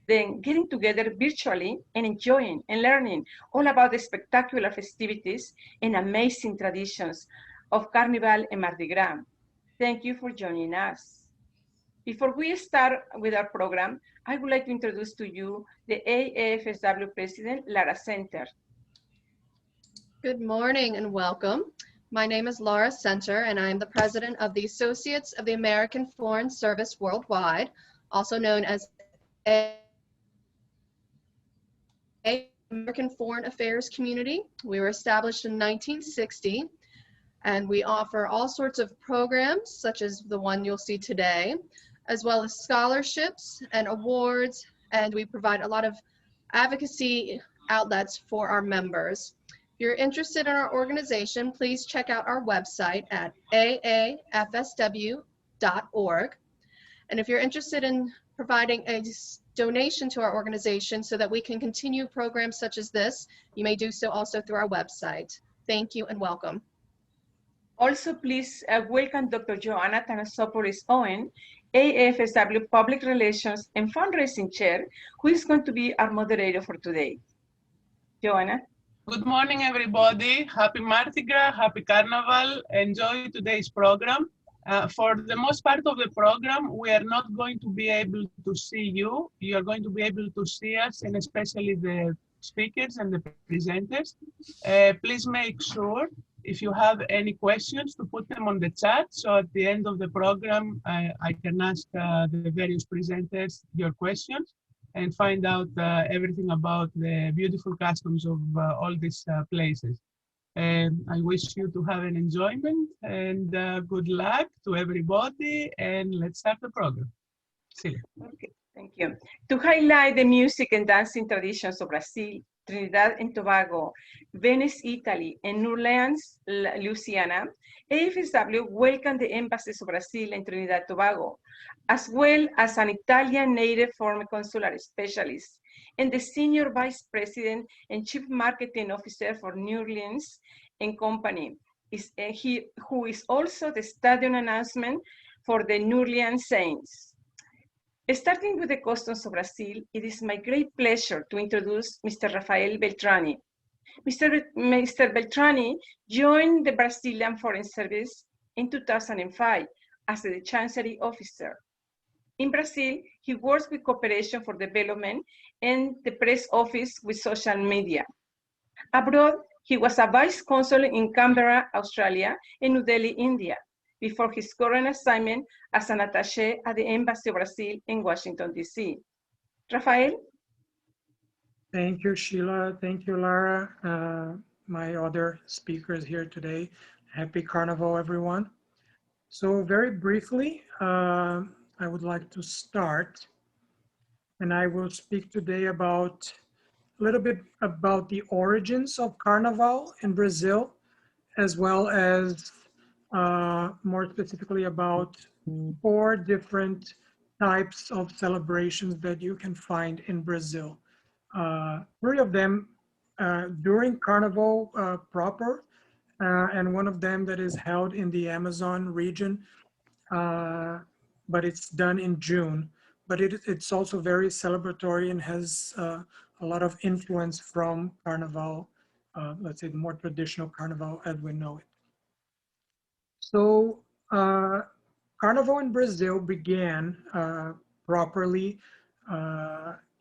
then getting together virtually and enjoying and learning all about the spectacular festivities and amazing traditions of Carnival and Mardi Gras. Thank you for joining us. Before we start with our program, I would like to introduce to you the AAFSW President, Lara Center. Good morning and welcome. My name is Laura Center, and I am the president of the Associates of the American Foreign Service Worldwide, also known as American Foreign Affairs Community. We were established in 1960, and we offer all sorts of programs, such as the one you'll see today, as well as scholarships and awards, and we provide a lot of advocacy outlets for our members. If you're interested in our organization, please check out our website at aafsw.org. And if you're interested in providing a donation to our organization so that we can continue programs such as this, you may do so also through our website. Thank you and welcome. Also, please welcome Dr. Joanna Tanasopoulos Owen, AFSW Public Relations and Fundraising Chair, who is going to be our moderator for today. Joanna. Good morning, everybody. Happy Mardi Gras, happy Carnival. Enjoy today's program. For the most part of the program, we are not going to be able to see you. You are going to be able to see us, and especially the speakers and the presenters. Please make sure, if you have any questions, to put them on the chat. So at the end of the program, I can ask the various presenters your questions and find out everything about the beautiful customs of all these places. And I wish you to have an enjoyment and good luck to everybody. And let's start the program. See you. Okay, thank you. To highlight the music and dancing traditions of Brazil, Trinidad and Tobago, Venice, Italy, and New Orleans, Louisiana, AFSW welcomed the embassies of Brazil and Trinidad and Tobago, as well as an Italian native foreign consular specialist and the Senior Vice President and Chief Marketing Officer for New Orleans and Company, who is also the stadium announcement for the New Orleans Saints. Starting with the customs of Brazil, it is my great pleasure to introduce Mr. Rafael Beltrani. Mr. Beltrani joined the Brazilian Foreign Service in 2005 as the Chancery Officer. In Brazil, he works with Cooperation for Development and the Press Office with social media. Abroad, he was a Vice Consul in Canberra, Australia, and New Delhi, India, before his current assignment as an attaché at the Embassy of Brazil in Washington, D.C. Rafael? Thank you, Sheila. Thank you, Lara. My other speakers here today. Happy Carnival, everyone. So very briefly, I would like to start, and I will speak today about a little bit about the origins of Carnival in Brazil, as well as more specifically about 4 different types of celebrations that you can find in Brazil. 3 of them during Carnival proper, and one of them that is held in the Amazon region, but it's done in June. But it's also very celebratory and has a lot of influence from Carnival, let's say the more traditional Carnival as we know it. So Carnival in Brazil began properly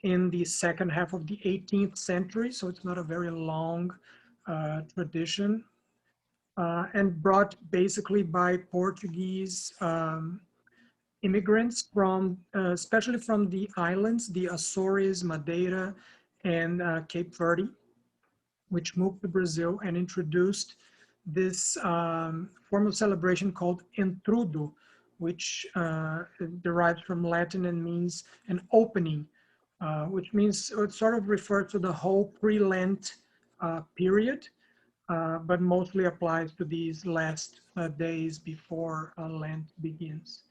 in the second half of the 18th century, so it's not a very long tradition, and brought basically by Portuguese immigrants from, especially from the islands, the Azores, Madeira, and Cape Verde, which moved to Brazil and introduced this form of celebration called intrudo, which derives from Latin and means an opening, which means it sort of refers to the whole pre-Lent period, but mostly applies to these last days before Lent begins.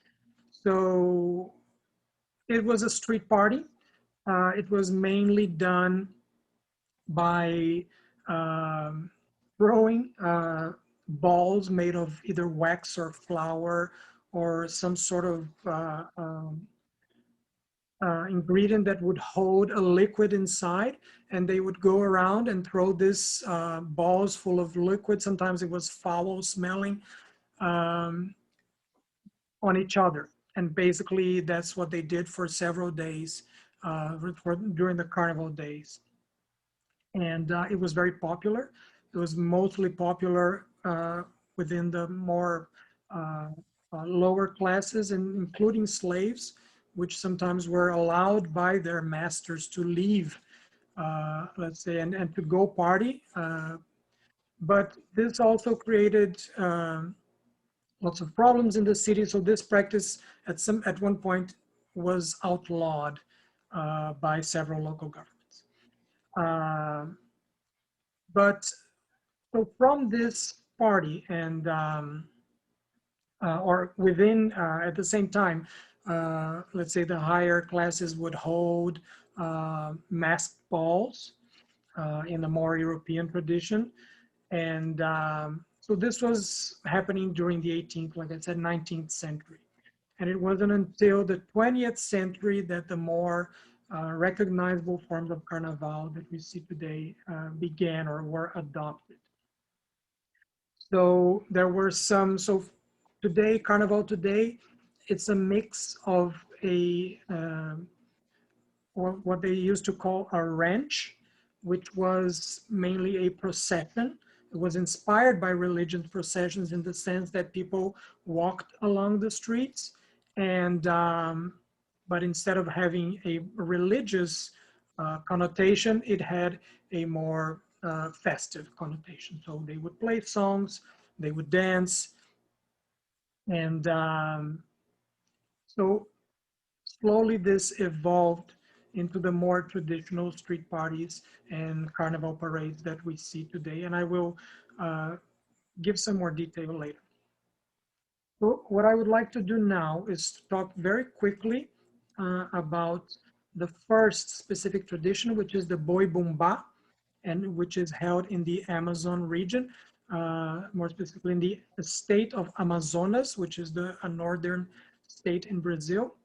So it was a street party. It was mainly done by throwing balls made of either wax or flour or some sort of ingredient that would hold a liquid inside, and they would go around and throw this balls full of liquid. Sometimes it was foul smelling, on each other. And basically that's what they did for several days during the carnival days. And it was very popular. It was mostly popular within the more lower classes, and including slaves, which sometimes were allowed by their masters to leave, let's say, and to go party. But this also created lots of problems in the city. So this practice at one point was outlawed by several local governments. But so from this party and or within at the same time, let's say the higher classes would hold masked balls in a more European tradition. And so this was happening during the 18th, like I said, 19th century. And it wasn't until the 20th century that the more recognizable forms of Carnival that we see today began or were adopted. So there were some, so today, Carnival today, it's a mix of a, or what they used to call a ranch, which was mainly a procession. It was inspired by religious processions in the sense that people walked along the streets, and but instead of having a religious connotation, it had a more festive connotation. So they would play songs, they would dance, and so slowly this evolved into the more traditional street parties and carnival parades that we see today. And I will give some more detail later. So what I would like to do now is to talk very quickly about the first specific tradition, which is the Boi Bumbá, and which is held in the Amazon region, more specifically in the state of Amazonas, which is a northern state in Brazil.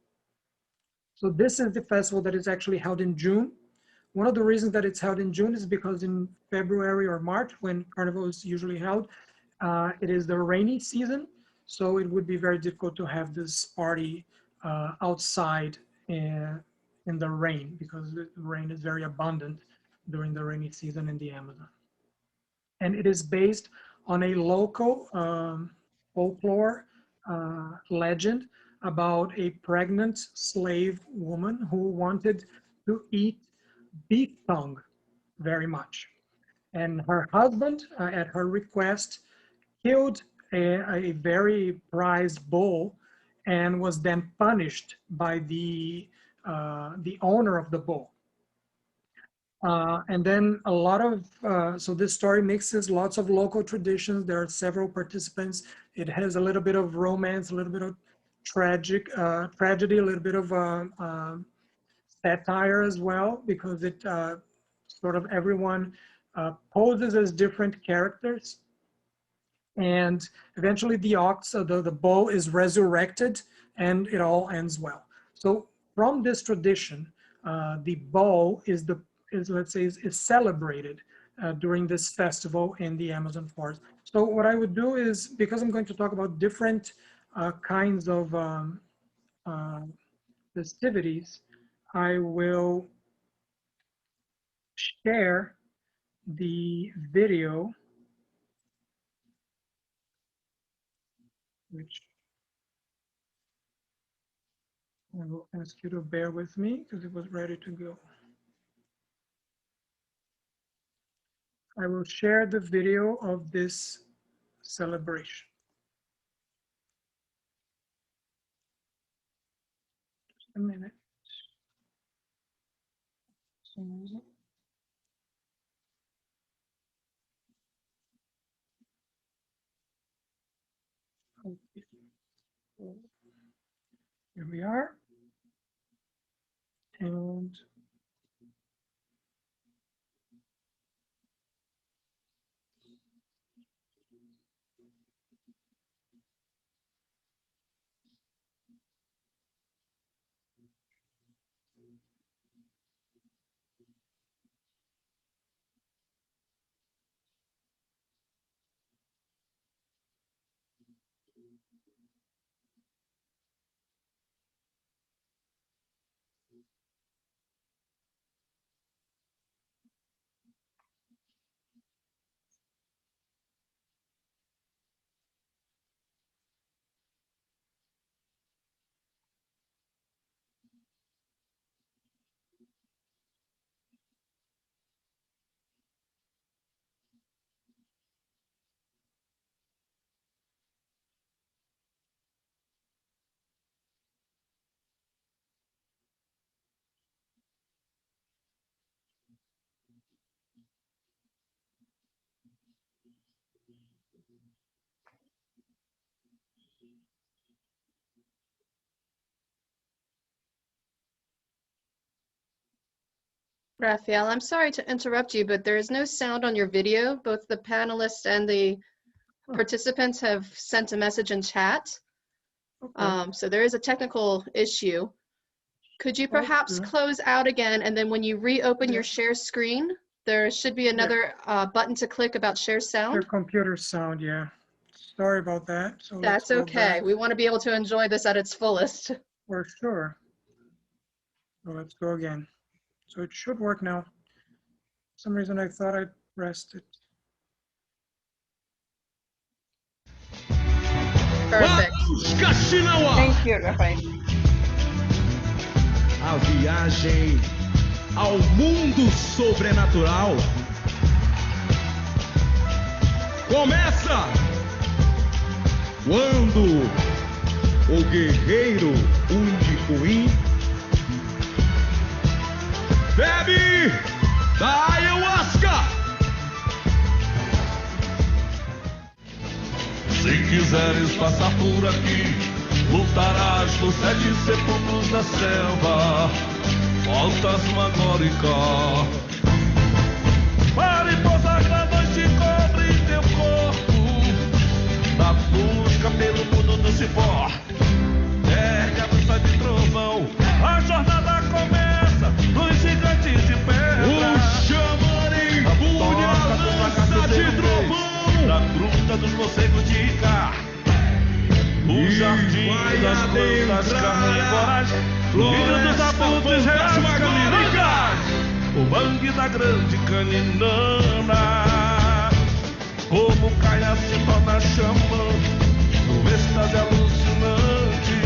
So this is the festival that is actually held in June. One of the reasons that it's held in June is because in February or March, when Carnival is usually held, it is the rainy season. So it would be very difficult to have this party outside in the rain, because the rain is very abundant during the rainy season in the Amazon. And it is based on a local folklore legend about a pregnant slave woman who wanted to eat beef tongue very much. And her husband, at her request, killed a very prized bull and was then punished by the owner of the bull. And then a lot of, so this story mixes lots of local traditions. There are several participants. It has a little bit of romance, a little bit of tragedy, a little bit of satire as well, because it sort of everyone poses as different characters. And eventually the ox, the bull is resurrected, and it all ends well. So from this tradition, the bull is let's say is celebrated during this festival in the Amazon forest. So what I would do is, because I'm going to talk about different kinds of festivities, I will share the video, which I will ask you to bear with me because it was ready to go. I will share the video of this celebration. Just a minute. Okay. Here we are. And Raphael, I'm sorry to interrupt you, but there is no sound on your video. Both the panelists and the participants have sent a message in chat. Okay. So there is a technical issue. Could you perhaps close out again, and then when you reopen your share screen, there should be another button to click about share Your sound? computer sound, yeah. Sorry about that. So That's let's go okay. back We want to be able to enjoy this at its fullest. for sure. So let's go again. So it should work now. For some reason I thought I pressed it. Perfect. Thank you, Rafael. A viagem ao mundo sobrenatural começa quando o guerreiro Undicoin bebe da ayahuasca. Se quiseres passar por aqui, lutarás nos 7 sepulcros da selva, fantasmagórica. Mariposa gravante cobre teu corpo, na busca pelo mundo do cipó. Ergue a lança de trovão, a jornada começa nos gigantes de pedra. O xamã empunha a lança de trovão na gruta dos morcegos de Gras. O jardim das plantas carnívoras, filho dos abutres reais canívoras, o mangue da grande caninana. Como Caia se torna xamã, no êxtase alucinante,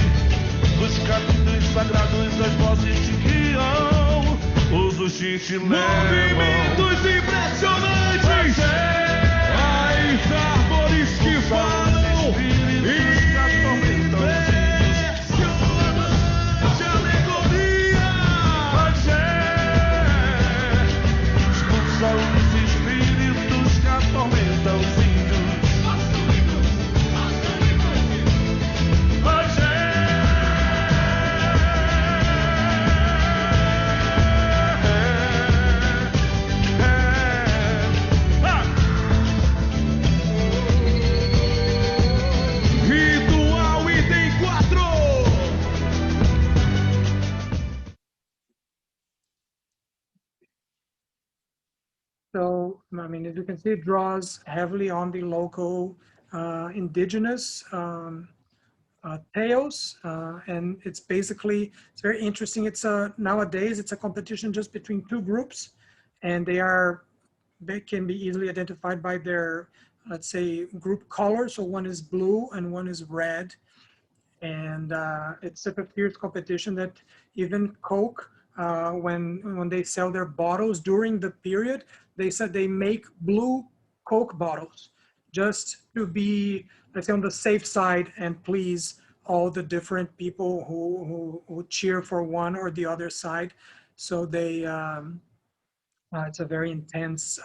nos caminhos sagrados as vozes te guiam, os uxis te levam. Movimentos impressionantes, as árvores que falam. Os espíritos que atormentam os índios. Mas Ritual item 4. So, I mean, as you can see, it draws heavily on the local indigenous tales, and it's basically, it's very interesting. It's nowadays, it's a competition just between 2 groups, and they can be easily identified by their, let's say, group color. So one is blue and one is red. And it's such a fierce competition that even Coke, when they sell their bottles during the period, they said they make blue Coke bottles just to be, let's say, on the safe side and please all the different people who cheer for one or the other side. So they, it's a very intense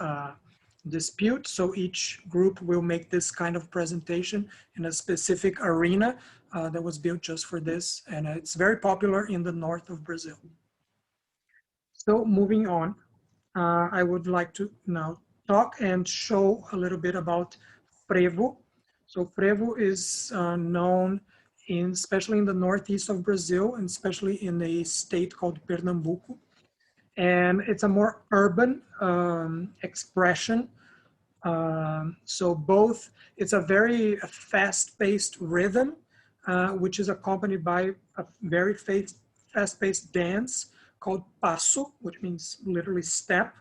dispute. So each group will make this kind of presentation in a specific arena that was built just for this. And it's very popular in the north of Brazil. So moving on, I would like to now talk and show a little bit about frevo. So frevo is known especially in the northeast of Brazil, and especially in a state called Pernambuco. And it's a more urban expression. So both, it's a very fast-paced rhythm, which is accompanied by a very fast-paced dance called passo, which means literally step.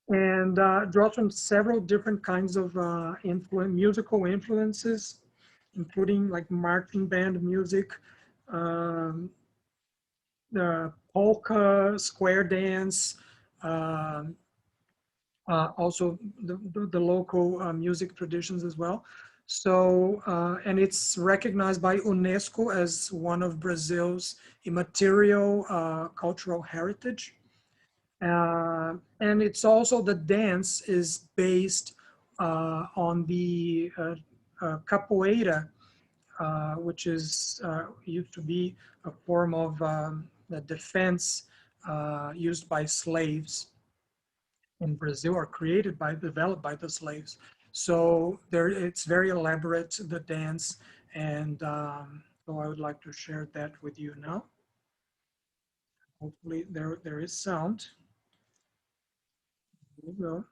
And draws from several different kinds of musical influences, including like marching band music, the polka, square dance, also the local music traditions as well. So, and it's recognized by UNESCO as one of Brazil's immaterial cultural heritage. And it's also, the dance is based on the capoeira, which is used to be a form of the defense used by slaves in Brazil, or created by, developed by the slaves. So there, it's very elaborate, the dance, and so I would like to share that with you now. Hopefully there is sound. Here we go.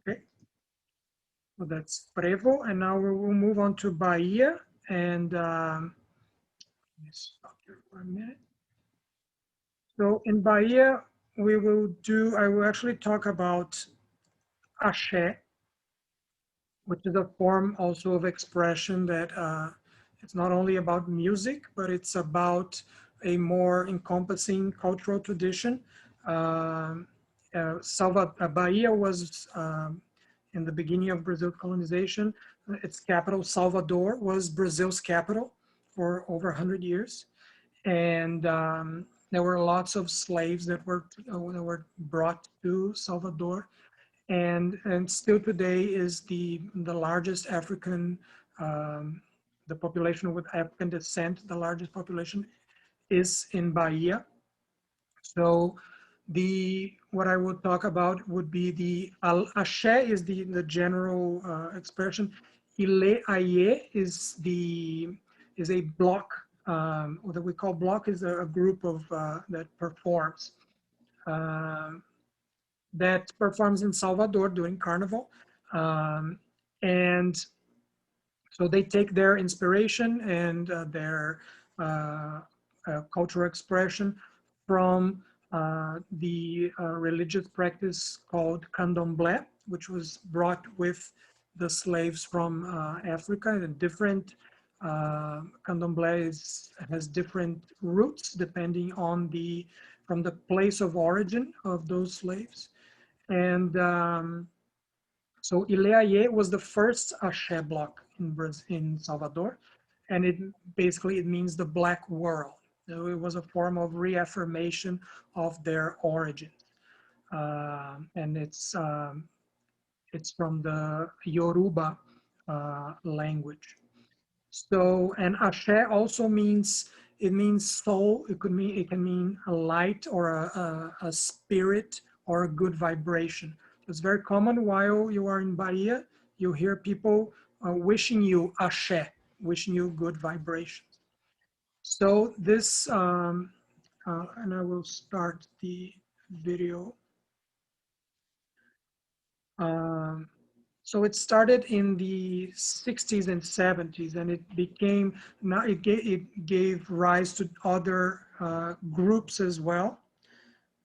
Okay, so that's Prevo, and now we will move on to Bahia, and let me stop here for a minute. So in Bahia, I will actually talk about axé, which is a form also of expression that it's not only about music, but it's about a more encompassing cultural tradition. Bahia was, in the beginning of Brazil colonization, its capital, Salvador, was Brazil's capital for over 100 years. And there were lots of slaves that were brought to Salvador. And still today is the largest African, the population with African descent, the largest population is in Bahia. So what I would talk about would be the axé is the general expression. Ile aye is a block, what we call block is a group of that performs. That performs in Salvador during Carnival. And so they take their inspiration and their cultural expression from the religious practice called candomblé, which was brought with the slaves from Africa. And different candomblé has different roots depending on from the place of origin of those slaves. And so Ileaye was the first axé block in Salvador, and it means the black world. So it was a form of reaffirmation of their origins, and it's from the Yoruba language. So, and axé also means soul. It can mean a light or a spirit or a good vibration. It's very common while you are in Bahia, you hear people wishing you axé. wishing you good vibrations. So this, and I will start the video. So it started in the 60s and 70s, and it became, now it gave rise to other groups as well.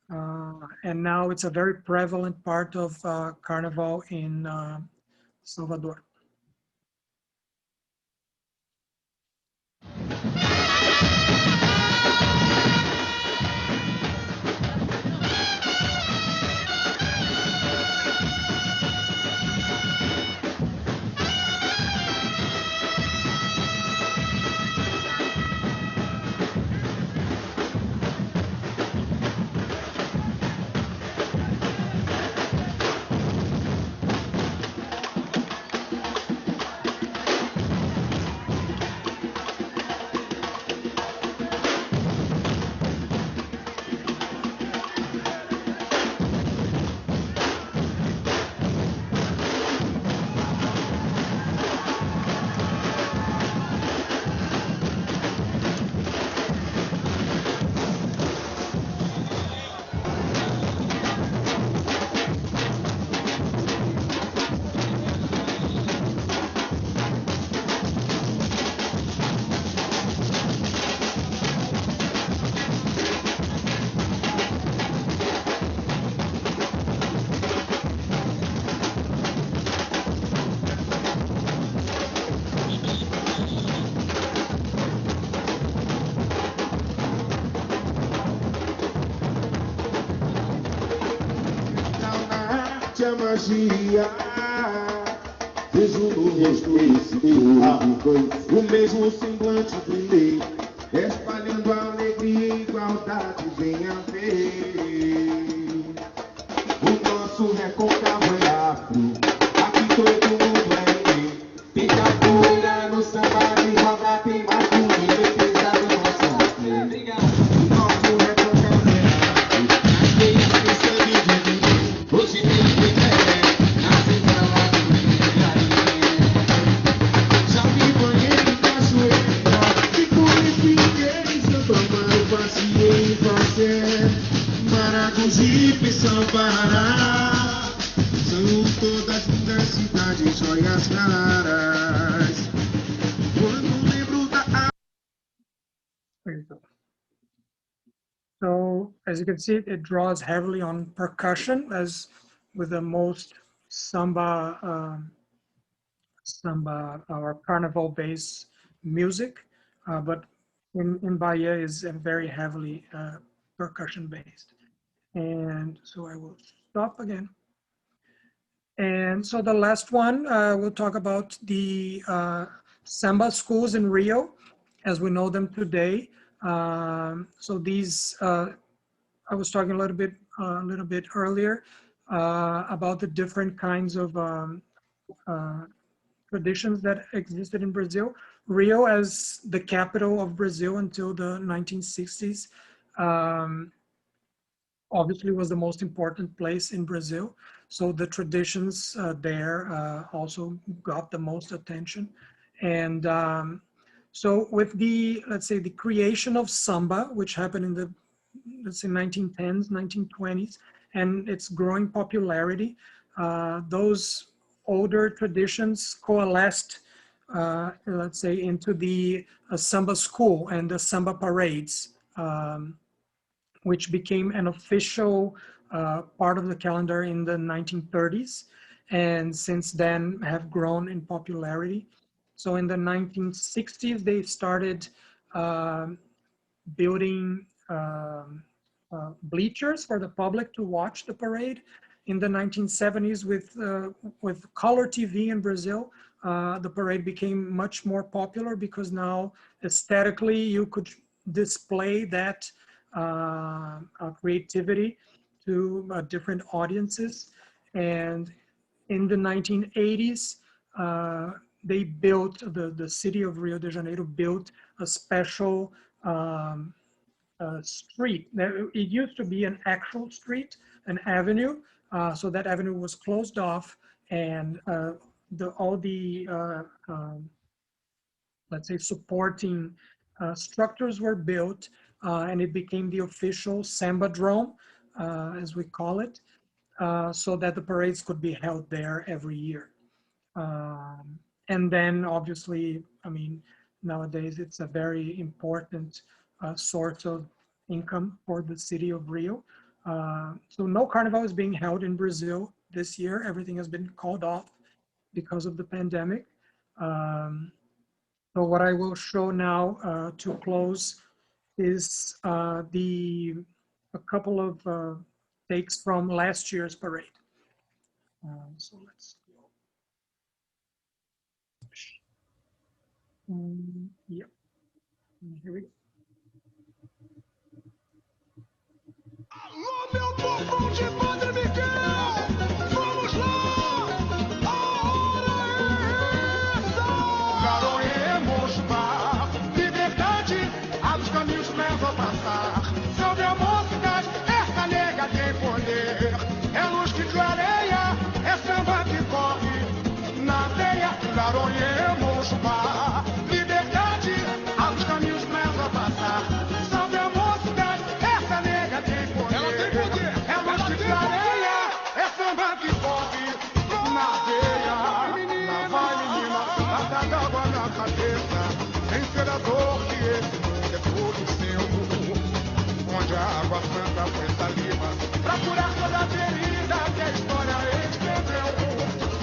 And now it's a very prevalent part of Carnival in Salvador. A magia, vejo no rosto esse povo, o mesmo semblante brilhei, espalhando alegria e igualdade, venha ver. O nosso recôncavo é afro, aqui todo mundo é rei. Tem capoeira no samba, tem roda, tem masculino, defesa da nossa fé. O nosso recôncavo é afro, nas veias tem sangue de mim, hoje tem Maracujá, São Pará, são todas lindas cidades, joias raras. Quando lembro da... There you go. So as you can see, it draws heavily on percussion, as with the most samba, or carnival-based music, but in Bahia is very heavily percussion-based. And so I will stop again. And so the last one, we'll talk about the samba schools in Rio, as we know them today. So these, I was talking a little bit earlier about the different kinds of traditions that existed in Brazil. Rio, as the capital of Brazil until the 1960s, obviously was the most important place in Brazil. So the traditions there also got the most attention. And so with the, let's say, the creation of samba, which happened in the, let's say, 1910s, 1920s, and its growing popularity, those older traditions coalesced, let's say, into the samba school and the samba parades, which became an official part of the calendar in the 1930s, and since then have grown in popularity. So in the 1960s, they started building bleachers for the public to watch the parade. In the 1970s, with color TV in Brazil, the parade became much more popular because now aesthetically you could display that creativity to different audiences. And in the 1980s, they built, the city of Rio de Janeiro built a special street. It used to be an actual street, an avenue, so that avenue was closed off, and all the let's say, supporting structures were built, and it became the official samba drome, as we call it, so that the parades could be held there every year. And then obviously, I mean, nowadays it's a very important source of income for the city of Rio. So no Carnival is being held in Brazil this year. Everything has been called off because of the pandemic. So what I will show now to close is a couple of takes from last year's parade. So let's go. Yep. Here we go. Alô, meu povo de Padre Miguel, vamos lá, a hora é essa. Garoemos mar, liberdade, abre os caminhos leva a passar. Salve a mocidade, essa nega tem poder. É luz que clareia, é samba que corre na veia. Garoemos mar, liberdade, abre os caminhos leva a passar. Salve a mocidade, essa nega tem poder. Ela tem poder, é luz que clareia, é samba que corre na veia. Lá vai menina, lata d'água na cabeça. Sem ser a dor que esse mundo é todo seu. Onde a água santa foi saliva pra curar toda a ferida que a história escreveu.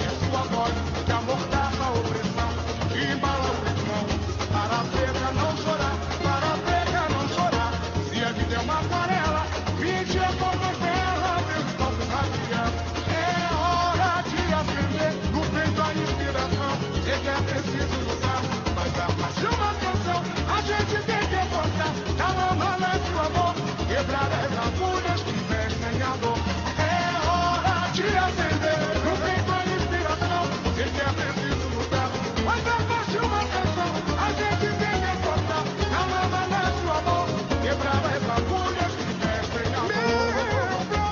É sua voz que amordaça a opressão e embala o ritmão. Para a preta não chorar, para a preta não chorar. Se a vida é uma aquarela, pinte a cor mais bela, meus copos radiando. É hora de acender no peito a inspiração. Sei que é preciso lutar, mas a paixão, a canção, a gente tem que encontrar. Na lama nasce o amor, quebrar as agulhas que vestem a dor. É hora de acender no peito a inspiração. Sei que é preciso lutar, mas a paixão, a canção, a gente tem que encontrar. Na lama nasce o amor, quebrar as agulhas que vestem a dor.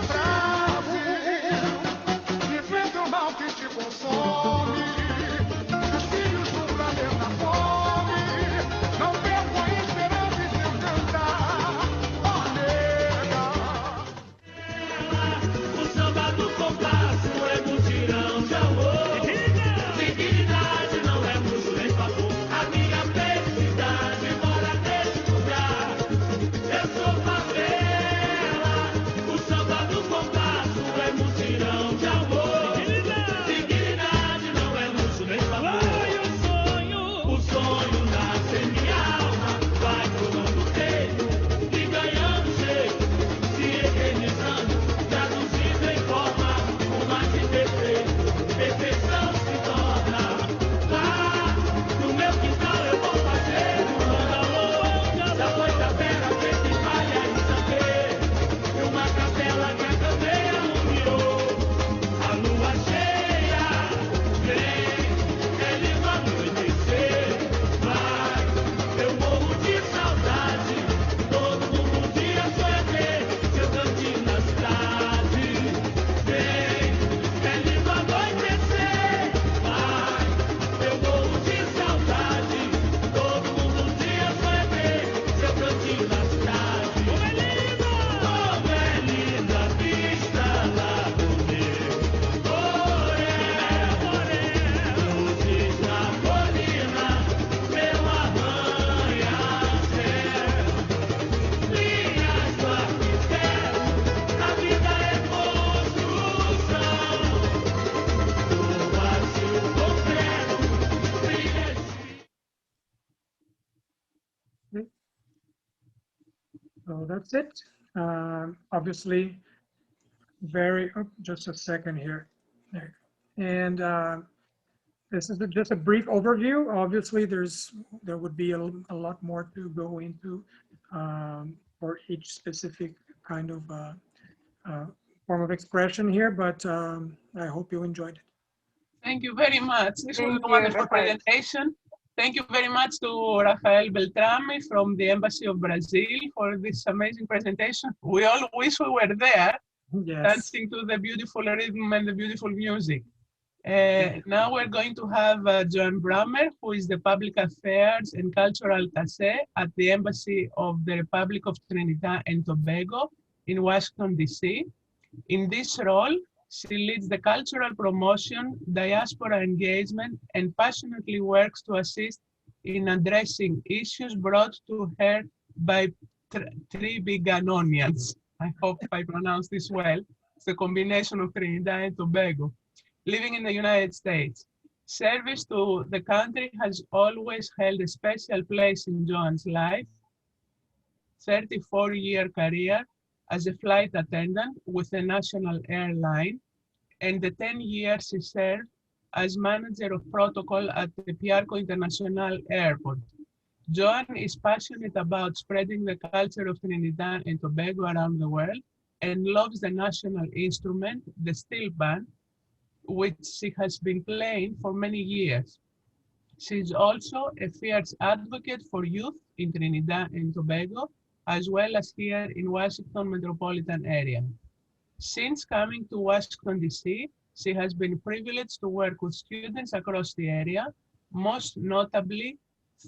Brasil, enfrenta o mal que te consome. Os filhos do planeta fome não percam a esperança em seu cantar. Ó nega. O samba do compasso é mutirão de amor. Dignidade não é luxo nem favor. A minha felicidade mora nesse lugar. Eu sou favela. O samba do compasso é mutirão de amor. Dignidade não é luxo nem favor. O sonho nasce em minha alma, vai tomando peito e ganhando jeito, se eternizando, traduzido em forma, o mais imperfeito, perfeição se torna. Lá no meu quintal eu vou fazer um alô, da boita pera, feita em palha e sangue, e uma capela que a candeia iluminou. A lua cheia vem, é lindo anoitecer, vai, eu morro de saudade, todo mundo um dia sonha ter seu cantinho na cidade. Vem, é lindo anoitecer, vai, eu morro de saudade, todo mundo um dia sonha ter seu cantinho na cidade. Como é linda a vista lá do meu luzes na colina, meu arranha-céu, linhas do arquiteto, a vida é construção, do vazio concreto, brilha de... So that's it. Obviously, just a second here. There. And this is just a brief overview. Obviously, there would be a lot more to go into for each specific kind of form of expression here, but I hope you enjoyed it. Thank you very much. This was Thank a you, wonderful Rafael. presentation. Thank you very much to Rafael Beltrame from the Embassy of Brazil for this amazing presentation. We all wish we were there, Yes. dancing to the beautiful rhythm and the beautiful music. Now we're going to have Joan Brammer, who is the Public Affairs and Cultural Attaché at the Embassy of the Republic of Trinidad and Tobago in Washington, D.C. In this role, she leads the cultural promotion, diaspora engagement, and passionately works to assist in addressing issues brought to her by Tribiganonians. I hope I pronounced this well. It's a combination of Trinidad and Tobago, living in the United States. Service to the country has always held a special place in Joan's life. 34-year career as a flight attendant with a national airline, and the 10 years she served as manager of protocol at the Piarco International Airport. Joan is passionate about spreading the culture of Trinidad and Tobago around the world and loves the national instrument, the steel band, which she has been playing for many years. She is also a fierce advocate for youth in Trinidad and Tobago, as well as here in Washington metropolitan area. Since coming to Washington, D.C., she has been privileged to work with students across the area, most notably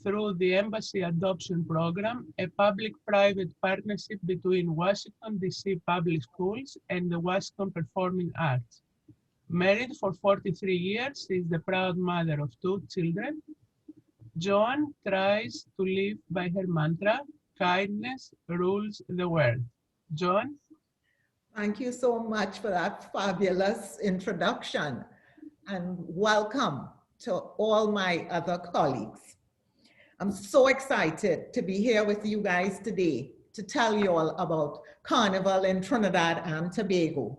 through the Embassy Adoption Program, a public-private partnership between Washington, D.C. public schools and the Washington Performing Arts. Married for 43 years, she is the proud mother of 2 children. Joan tries to live by her mantra, kindness rules the world. Joan? Thank you so much for that fabulous introduction, and welcome to all my other colleagues. I'm so excited to be here with you guys today to tell you all about Carnival in Trinidad and Tobago.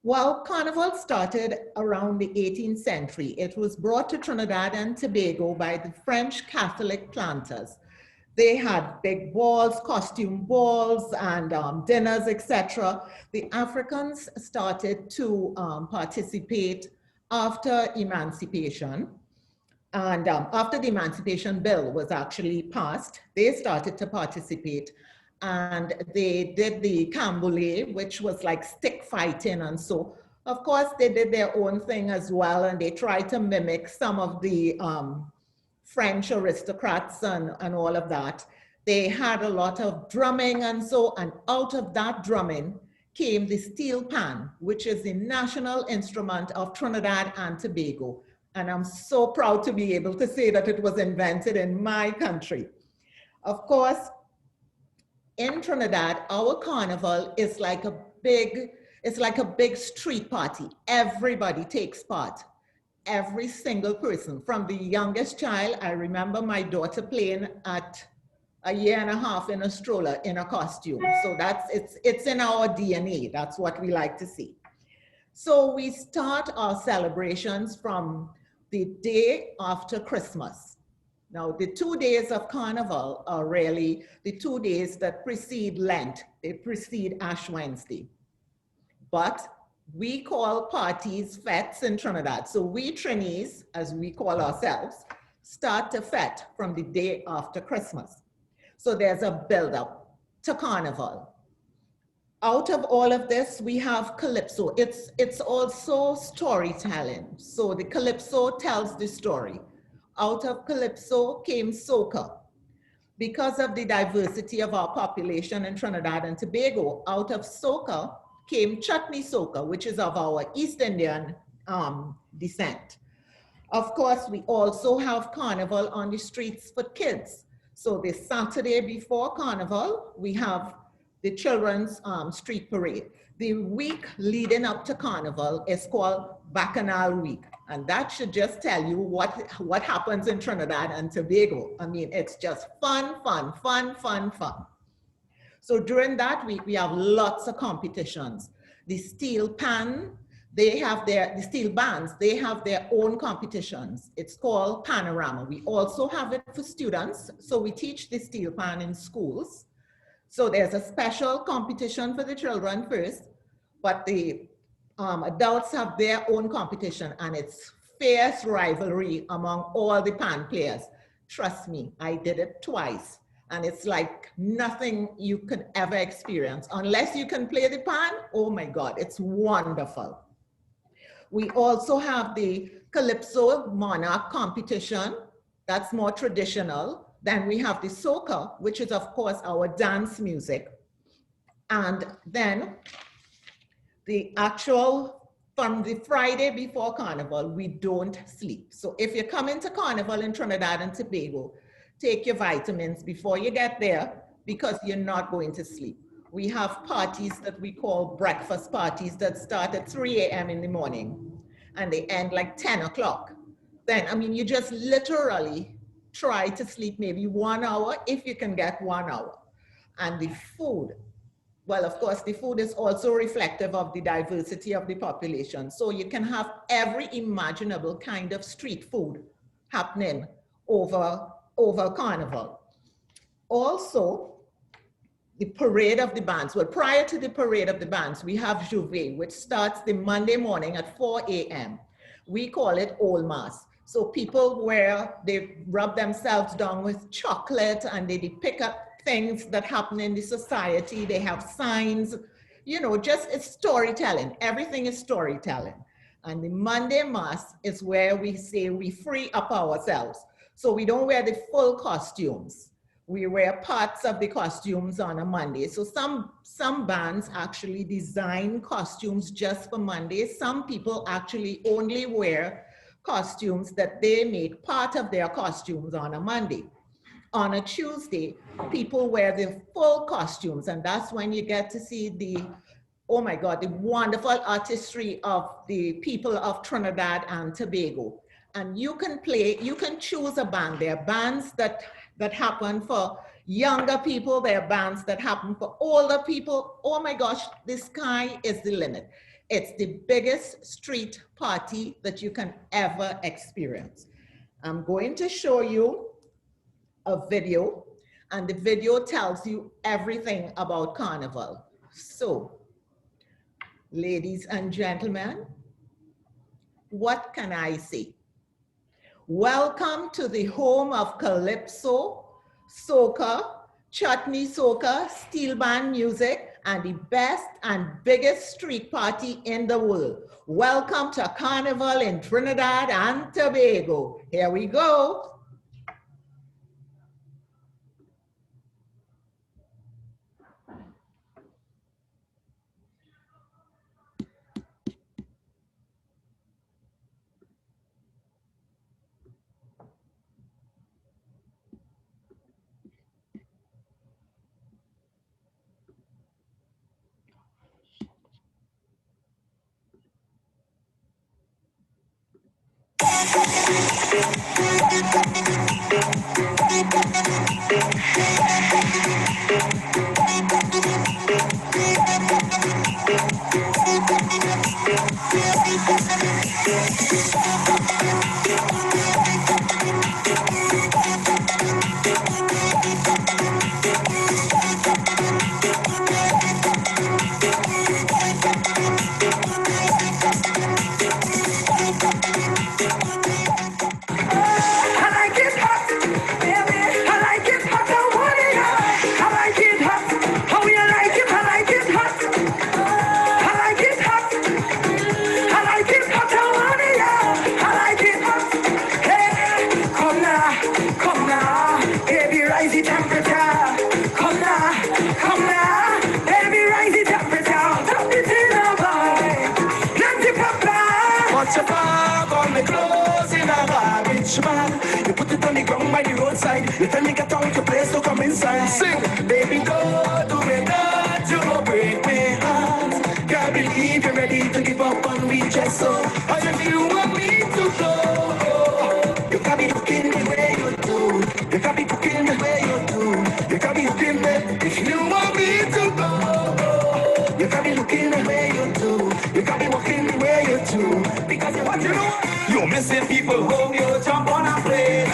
Well, Carnival started around the 18th century. It was brought to Trinidad and Tobago by the French Catholic planters. They had big balls, costume balls, and dinners, etc. The Africans started to participate after emancipation. And after the Emancipation Bill was actually passed, they started to participate. And they did the camboulet, which was like stick fighting. And so, of course, they did their own thing as well. And they tried to mimic some of the French aristocrats and all of that. They had a lot of drumming and so, and out of that drumming came the steel pan, which is the national instrument of Trinidad and Tobago. And I'm so proud to be able to say that it was invented in my country. Of course, in Trinidad, our carnival is like a big street party. Everybody takes part. Every single person, from the youngest child. I remember my daughter playing at 1.5 years in a stroller in a costume. So it's in our DNA. That's what we like to see. So we start our celebrations from the day after Christmas. Now, the 2 days of Carnival are really the 2 days that precede Lent. They precede Ash Wednesday. But we call parties fetes in Trinidad. So we Trinis, as we call ourselves, start to fete from the day after Christmas. So there's a build-up to Carnival. Out of all of this, we have Calypso. It's also storytelling. So the Calypso tells the story. Out of Calypso came soca. Because of the diversity of our population in Trinidad and Tobago, out of soca came chutney soca, which is of our East Indian descent. Of course, we also have Carnival on the streets for kids. So the Saturday before Carnival, we have the children's street parade. The week leading up to Carnival is called Bacchanal Week. And that should just tell you what happens in Trinidad and Tobago. I mean, it's just fun, fun, fun, fun, fun. So during that week, we have lots of competitions. The steel pan, the steel bands, they have their own competitions. It's called Panorama. We also have it for students. So we teach the steel pan in schools. So there's a special competition for the children first, but the adults have their own competition, and it's fierce rivalry among all the pan players. Trust me, I did it twice, and it's like nothing you could ever experience. Unless you can play the pan, oh my God, it's wonderful. We also have the Calypso Monarch competition. That's more traditional. Then we have the soca, which is of course our dance music. And then the actual, from the Friday before Carnival, we don't sleep. So if you come into Carnival in Trinidad and Tobago, take your vitamins before you get there because you're not going to sleep. We have parties that we call breakfast parties that start at 3 a.m. in the morning and they end like 10 o'clock. Then, I mean, you just literally try to sleep maybe 1 hour if you can get 1 hour. And the food, well, of course, the food is also reflective of the diversity of the population. So you can have every imaginable kind of street food happening over Carnival. Also, the parade of the bands. Well, prior to the parade of the bands, we have Juve, which starts the Monday morning at 4 a.m. We call it Old Mass. So people they rub themselves down with chocolate and they pick up things that happen in the society. They have signs, you know, just it's storytelling. Everything is storytelling. And the Monday Mass is where we say we free up ourselves. So we don't wear the full costumes. We wear parts of the costumes on a Monday. So some bands actually design costumes just for Monday. Some people actually only wear costumes that they make part of their costumes on a Monday. On a Tuesday, people wear the full costumes, and that's when you get to see the, oh my God, the wonderful artistry of the people of Trinidad and Tobago. And you can choose a band. There are bands that happen for younger people. There are bands that happen for older people. Oh my gosh, the sky is the limit. It's the biggest street party that you can ever experience. I'm going to show you a video, and the video tells you everything about Carnival. So, ladies and gentlemen, what can I say? Welcome to the home of Calypso, soca, chutney soca, steel band music, and the best and biggest street party in the world. Welcome to Carnival in Trinidad and Tobago. Here we go. You put it on the ground by the roadside. You tell me get out your place to come inside. Sing, baby, don't do me that. You don't break my heart. Can't believe you're ready to give up on me just so. And if you want me to go, you can't be looking the way you do. You can't be cooking the way you do. You can't be looking the. If you want me to go, you can't be looking the way you do. You can't be walking the way you do. Because you what you know. You're missing people home, you jump on a plane.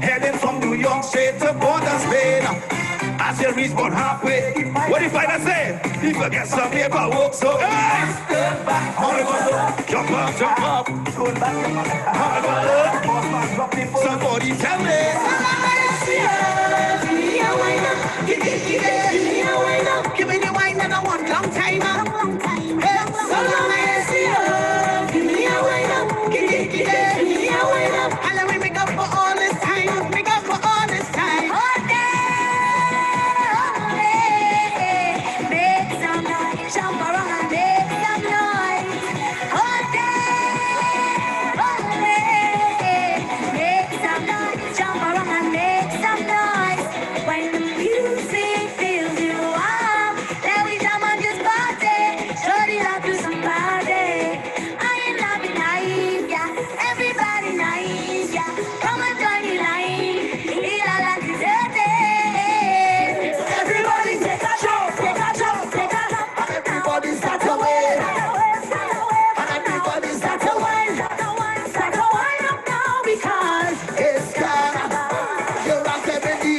Heading from New York straight to border Spain. As you reach about halfway, what if I say? If you get some paperwork, so hey! Jump up, somebody tell me. Give me the wine that I want long time. So long as you give me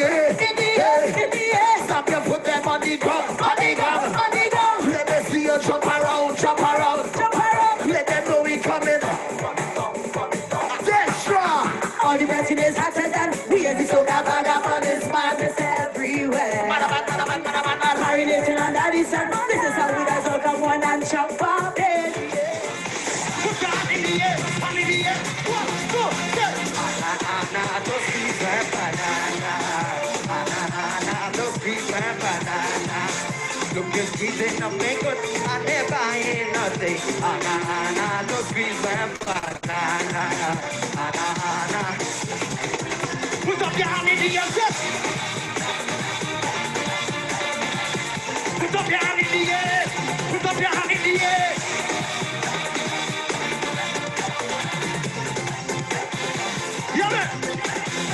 air. In the air, in the air. Stop your foot them on the ground, on the ground, on the ground. Let me see you jump around, jump around, jump around. Let them know we coming. Get strong. All the dancing is hotter than we are the soca vagabond is madness everywhere. Marination on daddy sun. This is how we guys all come one and jump up in the air. Put your hand in the air, hand in the air. 1, 2, 3. Banana, those trees are banana. Banana, those trees are banana. Look at trees in the mango, and they're buying nothing. Banana, those trees are banana. Banana. Put up your hand in the air, yes. Put up your hand in the air. Put up your hand in the air.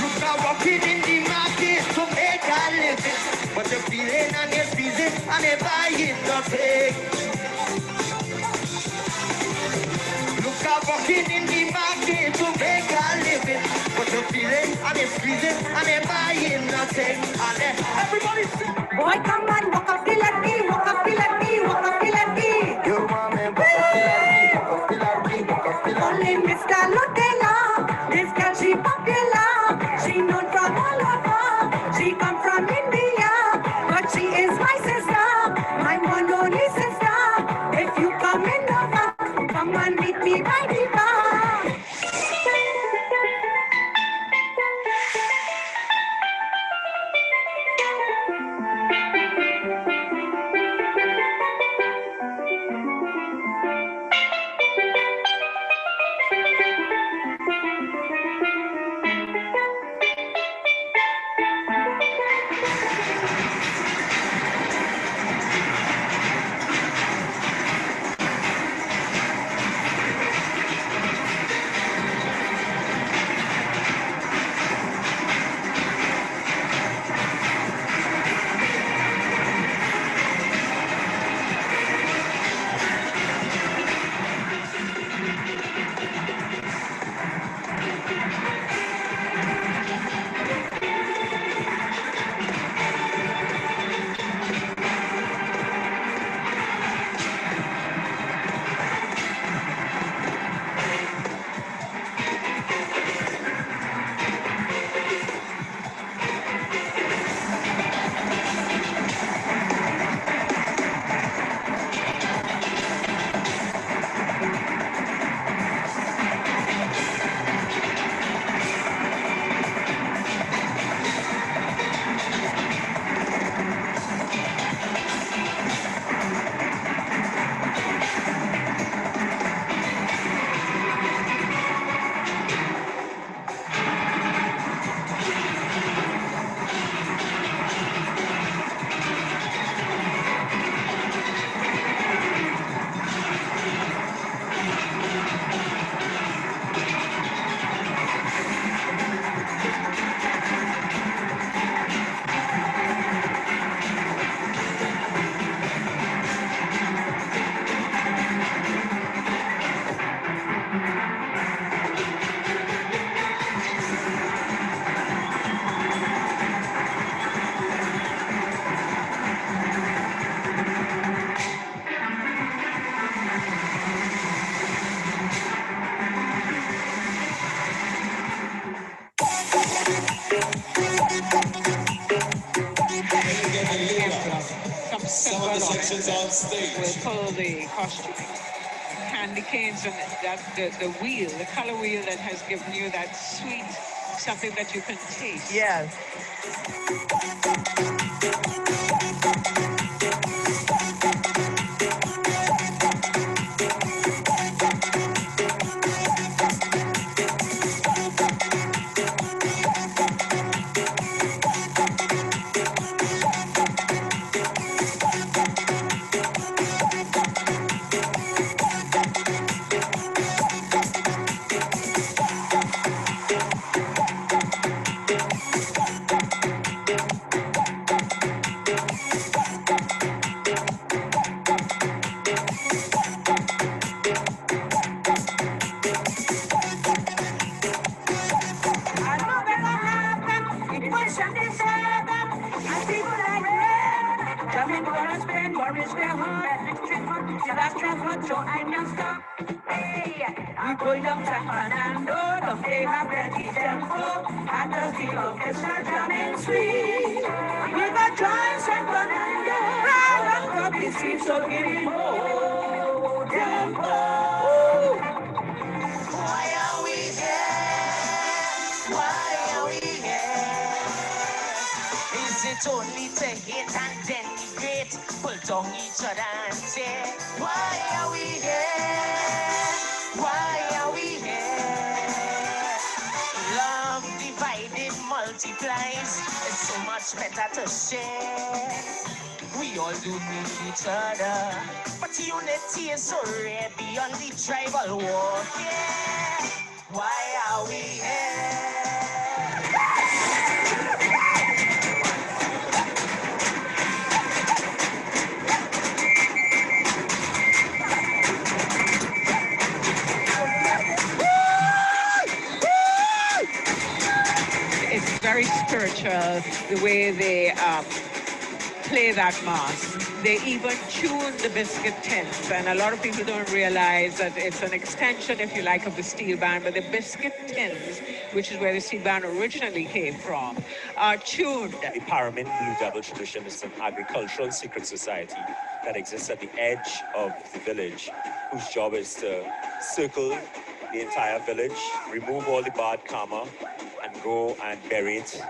Look out walking in the market to make a living. But you're feeling and you're squeezing and you're buying nothing. Look out walking in the market to make a living. But you're feeling and you're squeezing and you're buying nothing. And everybody sing. Boy, come on, walk up, let me, walk up, let me, walk up, let me. You want me, walk up, let me, walk up, let me. Only Mr. Nutella, this girl she popular. She known from all over. She come from India, but she is my sister, my one only sister. If you come in over, come and meet me by the bar. Some of the sections on stage will follow the costume. Candy canes and that the wheel, the color wheel that has given you that sweet something that you can taste. Yes. seven, and people like red. Coming for a spin, Boris their heart, treatment, till I transfer, so I can stop. Hey, I'm going down San Fernando, the flavor ready tempo, and the feel of the sun coming sweet. We got joy San Fernando, right up the street, so give me more tempo. Why are we here? Why are we here? Is it only to hate and denigrate, pull down each other and say, why are we here? Why are we here? Love divided multiplies. It's so much better to share. We all do need each other, but unity is so rare beyond the tribal war. Yeah, why are we here? It's very spiritual, the way they play that mass. They even tune the biscuit tins, and a lot of people don't realize that it's an extension, if you like, of the steel band, but the biscuit tins, which is where the steel band originally came from, are tuned. The Paramin Blue Devil tradition is an agricultural secret society that exists at the edge of the village, whose job is to circle the entire village, remove all the bad karma, and go and bury it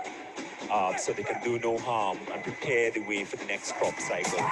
so they can do no harm and prepare the way for the next crop cycle.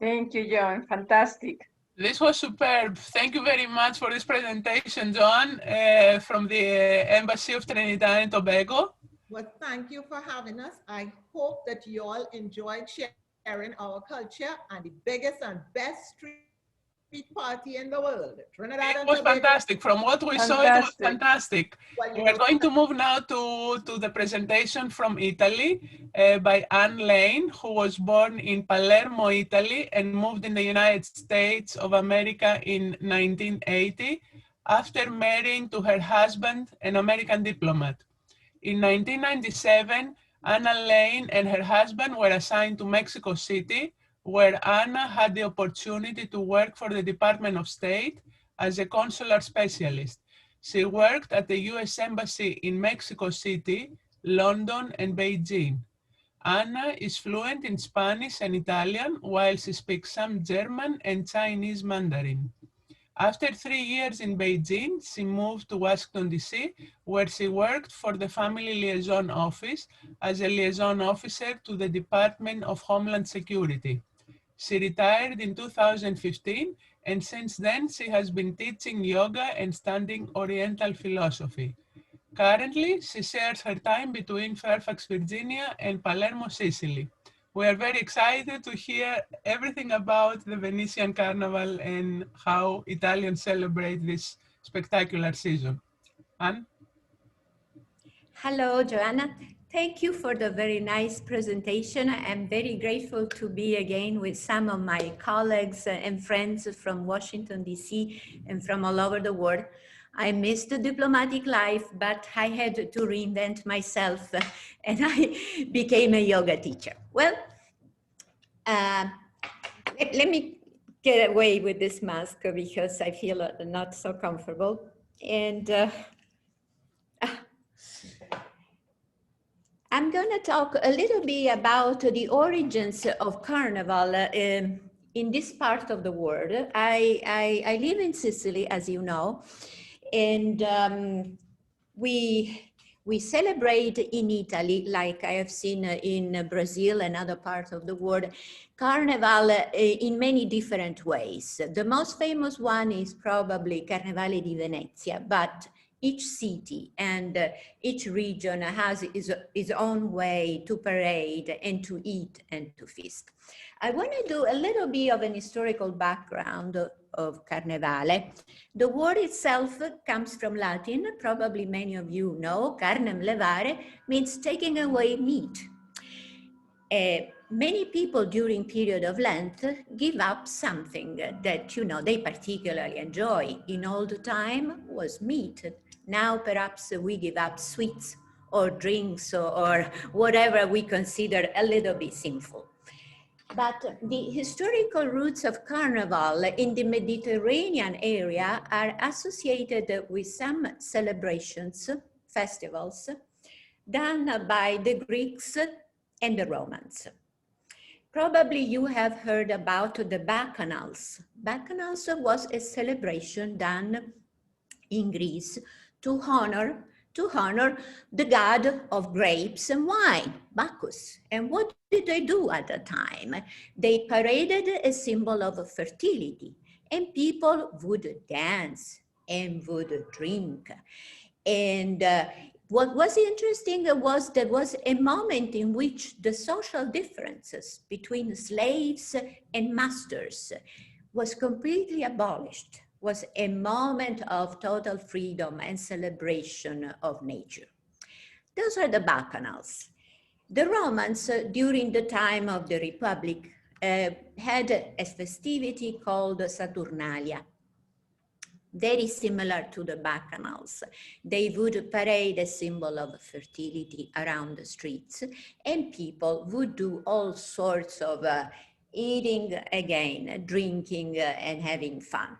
Thank you, John. Fantastic. This was superb. Thank you very much for this presentation, John, from the Embassy of Trinidad and Tobago. Well, thank you for having us. I hope that you all enjoyed sharing our culture and the biggest and best street party in the world. Trinidad it was fantastic. From what we saw, it was fantastic. Well, We're going to move now to the presentation from Italy by Anne Lane, who was born in Palermo, Italy, and moved in the United States of America in 1980 after marrying to her husband, an American diplomat. In 1997, Anna Lane and her husband were assigned to Mexico City, where Anna had the opportunity to work for the Department of State as a consular specialist. She worked at the US Embassy in Mexico City, London, and Beijing. Anna is fluent in Spanish and Italian, while she speaks some German and Chinese Mandarin. After 3 years in Beijing, she moved to Washington, D.C., where she worked for the Family Liaison Office as a liaison officer to the Department of Homeland Security. She retired in 2015, and since then she has been teaching yoga and studying Oriental philosophy. Currently, she shares her time between Fairfax, Virginia and Palermo, Sicily. We are very excited to hear everything about the Venetian Carnival and how Italians celebrate this spectacular season. Anne? Hello, Joanna. Thank you for the very nice presentation. I'm very grateful to be again with some of my colleagues and friends from Washington, D.C. and from all over the world. I missed the diplomatic life, but I had to reinvent myself and I became a yoga teacher. Well, let me get away with this mask because I feel not so comfortable. And I'm going to talk a little bit about the origins of Carnival in this part of the world. I live in Sicily, as you know, and we celebrate in Italy, like I have seen in Brazil and other parts of the world, Carnival in many different ways. The most famous one is probably Carnevale di Venezia, but each city and each region has its own way to parade and to eat and to feast. I want to do a little bit of an historical background of Carnevale. The word itself comes from Latin, probably many of you know. Carnem levare means taking away meat. Many people during period of Lent give up something that, you know, they particularly enjoy. In old time was meat. Now perhaps we give up sweets or drinks or whatever we consider a little bit sinful. But the historical roots of Carnival in the Mediterranean area are associated with some celebrations, festivals, done by the Greeks and the Romans. Probably you have heard about the Bacchanals. Bacchanals was a celebration done in Greece to honor the god of grapes and wine, Bacchus. And what did they do at the time? They paraded a symbol of fertility, and people would dance and would drink. And what was interesting was there was a moment in which the social differences between slaves and masters was completely abolished. Was a moment of total freedom and celebration of nature. Those are the Bacchanals. The Romans, during the time of the Republic, had a festivity called Saturnalia, very similar to the Bacchanals. They would parade a symbol of fertility around the streets, and people would do all sorts of eating again, drinking, and having fun.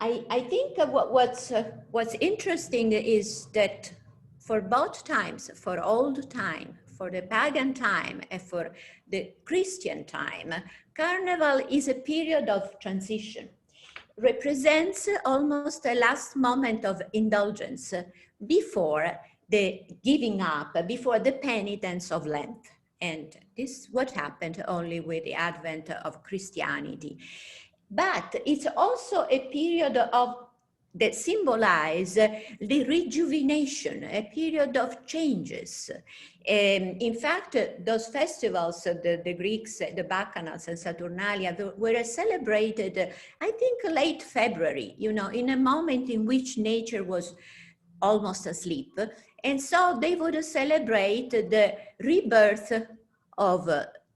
I think what's interesting is that for both times, for old time, for the pagan time, and for the Christian time, Carnival is a period of transition. Represents almost a last moment of indulgence before the giving up, before the penitence of Lent. And this is what happened only with the advent of Christianity. But it's also a period that symbolize the rejuvenation, a period of changes. In fact, those festivals, the Greeks, the Bacchanals and Saturnalia were celebrated, I think, late February, you know, in a moment in which nature was almost asleep. And so they would celebrate the rebirth of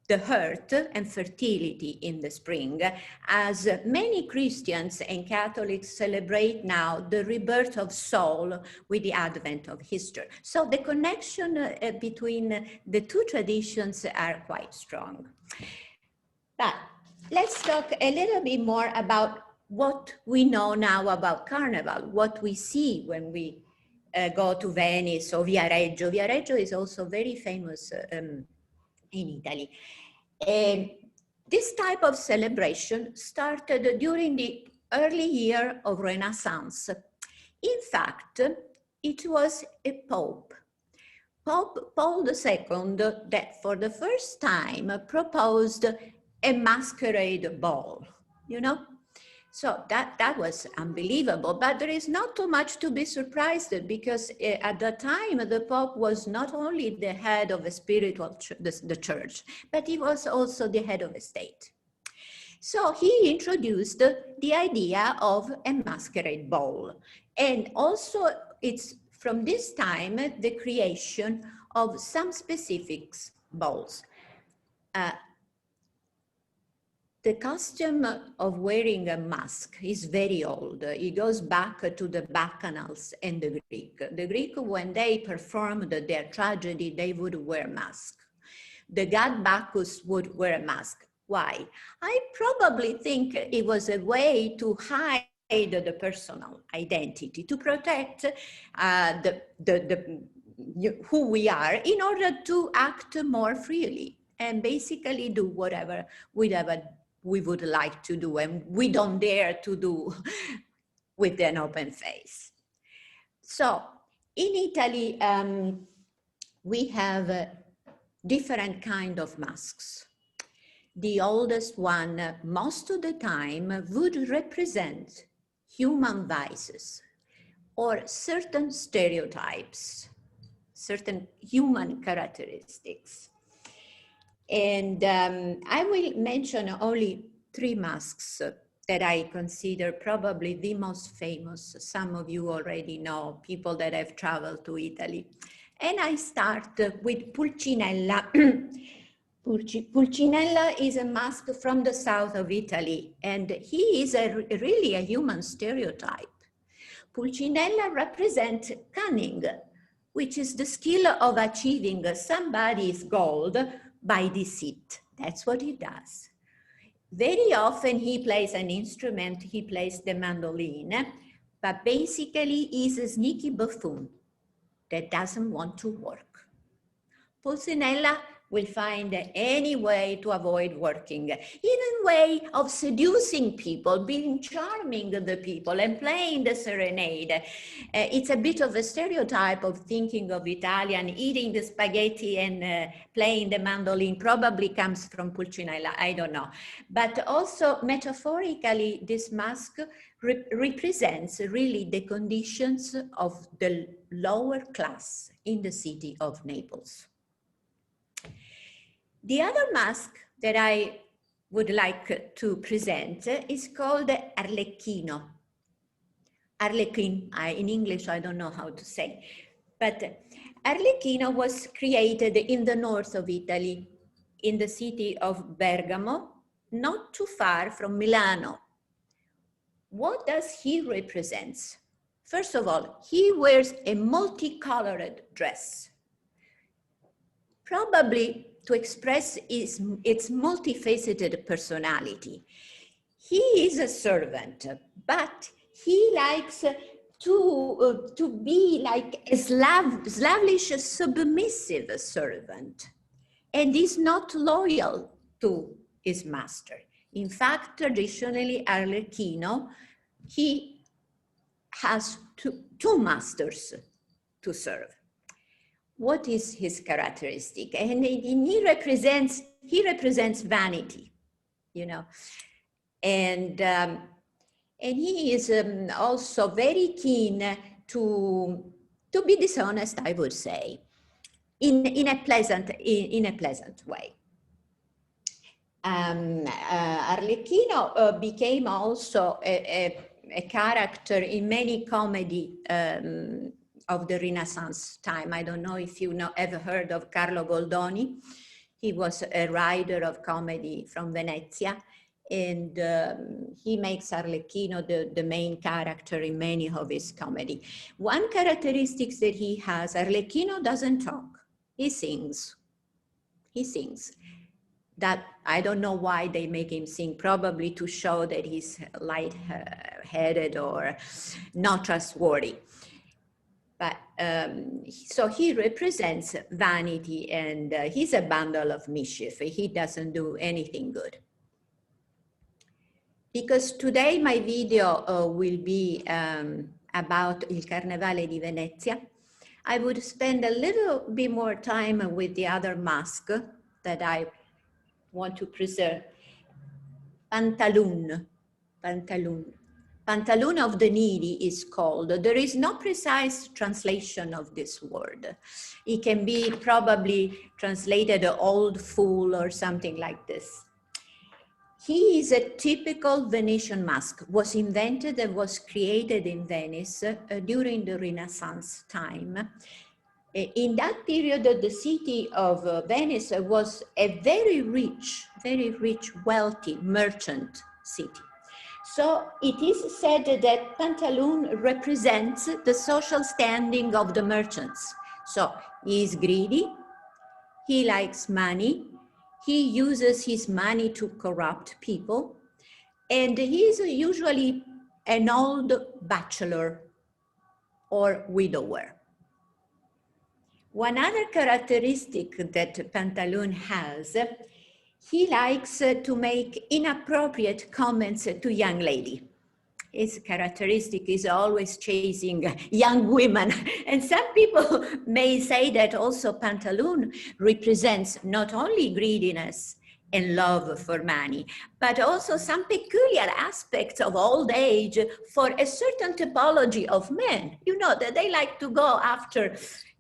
the heart and fertility in the spring, as many Christians and Catholics celebrate now the rebirth of soul with the advent of Easter. So the connection between the two traditions are quite strong. But let's talk a little bit more about what we know now about Carnival, what we see when we go to Venice or Viareggio. Viareggio is also very famous in Italy. this type of celebration started during the early year of Renaissance. In fact, it was a pope, Pope Paul II, that for the first time proposed a masquerade ball, you know? So that was unbelievable, but there is not too much to be surprised at, because at that time the Pope was not only the head of a spiritual the church, but he was also the head of a state. So he introduced the idea of a masquerade ball, and also it's from this time the creation of some specific balls. The custom of wearing a mask is very old. It goes back to the Bacchanals and the Greek. The Greek, when they performed their tragedy, they would wear masks. The god Bacchus would wear a mask. Why? I probably think it was a way to hide the personal identity, to protect who we are, in order to act more freely and basically do whatever we would like to do and we don't dare to do with an open face. So in Italy, we have different kind of masks. The oldest one, most of the time, would represent human vices or certain stereotypes, certain human characteristics. And I will mention only 3 masks that I consider probably the most famous. Some of you already know, people that have traveled to Italy. And I start with Pulcinella. Pulcinella is a mask from the south of Italy, and he is really a human stereotype. Pulcinella represents cunning, which is the skill of achieving somebody's goal by deceit. That's what he does. Very often he plays an instrument, he plays the mandolin, but basically he's a sneaky buffoon that doesn't want to work. Pulcinella will find any way to avoid working, even way of seducing people, being charming to the people and playing the serenade. It's a bit of a stereotype of thinking of Italian eating the spaghetti and playing the mandolin, probably comes from Pulcinella, I don't know. But also metaphorically, this mask represents really the conditions of the lower class in the city of Naples. The other mask that I would like to present is called Arlecchino. Arlequin, in English, I don't know how to say, but Arlecchino was created in the north of Italy, in the city of Bergamo, not too far from Milano. What does he represent? First of all, he wears a multicolored dress, probably to express its multifaceted personality. He is a servant, but he likes to be like a slavish, submissive servant, and is not loyal to his master. In fact, traditionally, Arlecchino, he has two masters to serve. What is his characteristic? And he represents vanity, you know, and he is also very keen to be dishonest, I would say, in a pleasant way. Arlecchino became also a character in many comedy of the Renaissance time. I don't know if you ever heard of Carlo Goldoni. He was a writer of comedy from Venezia, and he makes Arlecchino the main character in many of his comedy. One characteristic that he has, Arlecchino doesn't talk, he sings. He sings. That I don't know why they make him sing, probably to show that he's light-headed or not trustworthy. But so he represents vanity, and he's a bundle of mischief. He doesn't do anything good. because today my video will be about il Carnevale di Venezia, I would spend a little bit more time with the other mask that I want to preserve. Pantaloon, pantaloon. Pantaloon of the needy is called. There is no precise translation of this word. It can be probably translated old fool or something like this. He is a typical Venetian mask, was invented and was created in Venice during the Renaissance time. In that period, the city of Venice was a very rich, wealthy merchant city. So it is said that pantaloon represents the social standing of the merchants. So he is greedy, he likes money, he uses his money to corrupt people, and he is usually an old bachelor or widower. One other characteristic that Pantaloon has, he likes to make inappropriate comments to young ladies. His characteristic is always chasing young women. And some people may say that also Pantaloon represents not only greediness and love for money, but also some peculiar aspects of old age for a certain typology of men. You know, that they like to go after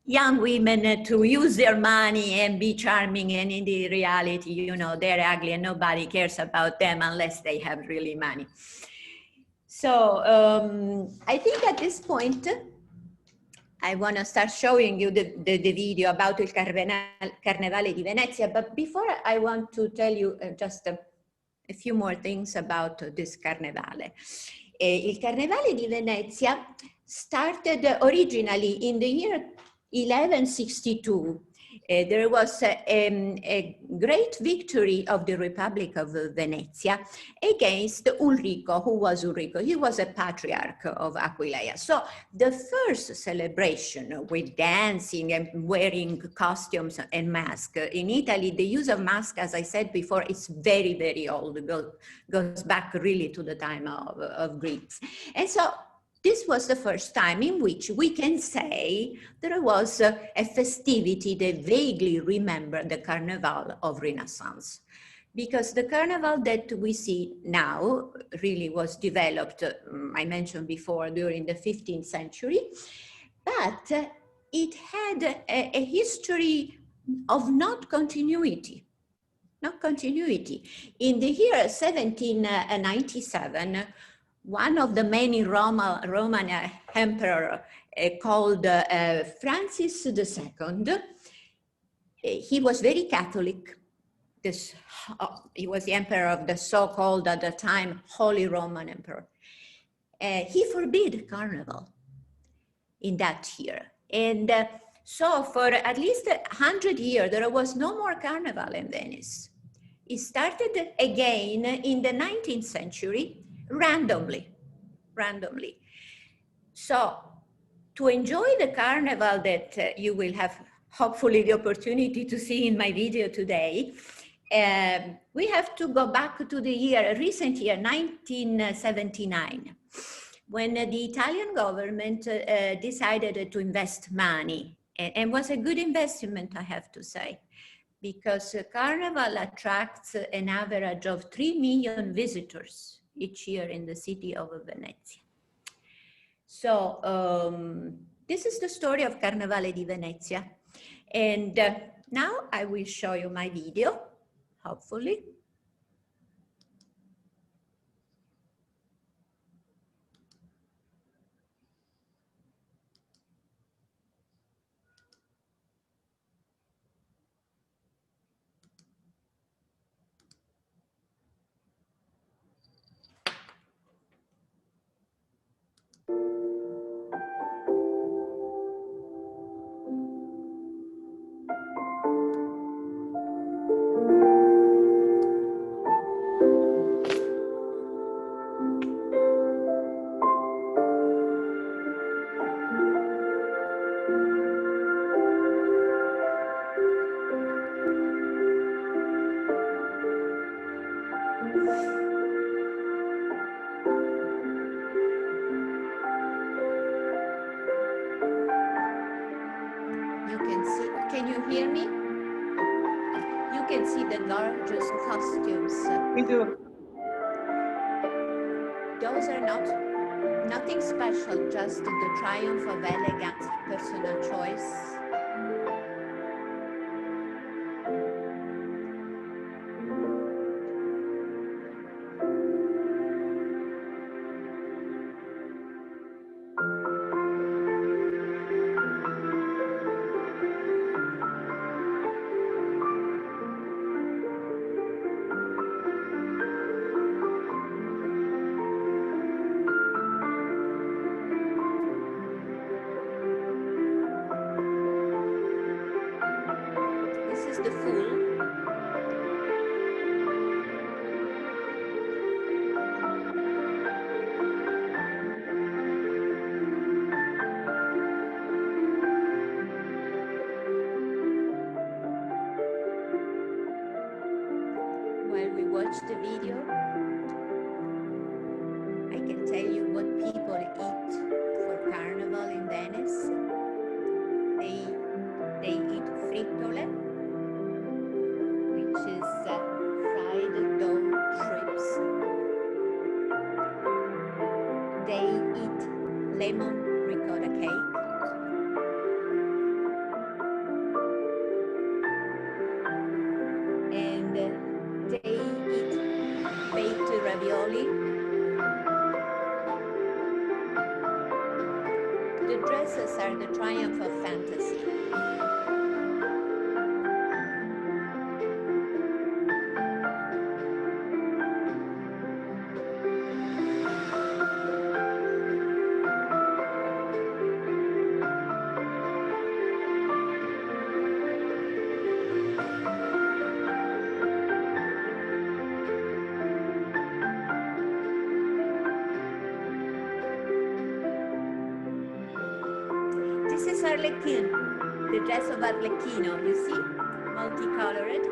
young women to use their money and be charming, and in the reality, you know, they're ugly and nobody cares about them unless they have really money. So I think at this point, I want to start showing you the video about il Carnevale di Venezia, but before I want to tell you just a few more things about this Carnevale. Il Carnevale di Venezia started originally in the year 1162. There was a great victory of the Republic of Venezia against Ulrico. Who was Ulrico? He was a patriarch of Aquileia. So the first celebration with dancing and wearing costumes and masks. In Italy, the use of masks, as I said before, is very, very old. It goes back really to the time of Greeks. And so this was the first time in which we can say there was a festivity that vaguely remembered the Carnival of Renaissance. Because the Carnival that we see now really was developed, I mentioned before, during the 15th century, but it had a history of not continuity. In the year 1797, one of the many Roman emperor called Francis II, he was very Catholic. He was the emperor of the so-called at the time Holy Roman Emperor. He forbid Carnival in that year. And so for at least 100 years, there was no more Carnival in Venice. It started again in the 19th century, randomly. So to enjoy the Carnival that you will have hopefully the opportunity to see in my video today, we have to go back to the recent year, 1979, when the Italian government decided to invest money, and was a good investment, I have to say, because Carnival attracts an average of 3 million visitors each year in the city of Venezia. So this is the story of Carnevale di Venezia. And now I will show you my video, hopefully. You can see, can you hear me? You can see the gorgeous costumes. We do. Those are nothing special, just the triumph of elegant personal choice. This is the fool. While we watch the video, I can tell you what people eat for Carnival in Venice. They eat frittole, which is fried dough strips. They eat lemon ricotta cake. And they eat baked ravioli. The dresses are the triumph of fantasy. This is Arlecchino, the dress of Arlecchino, you see, multicolored.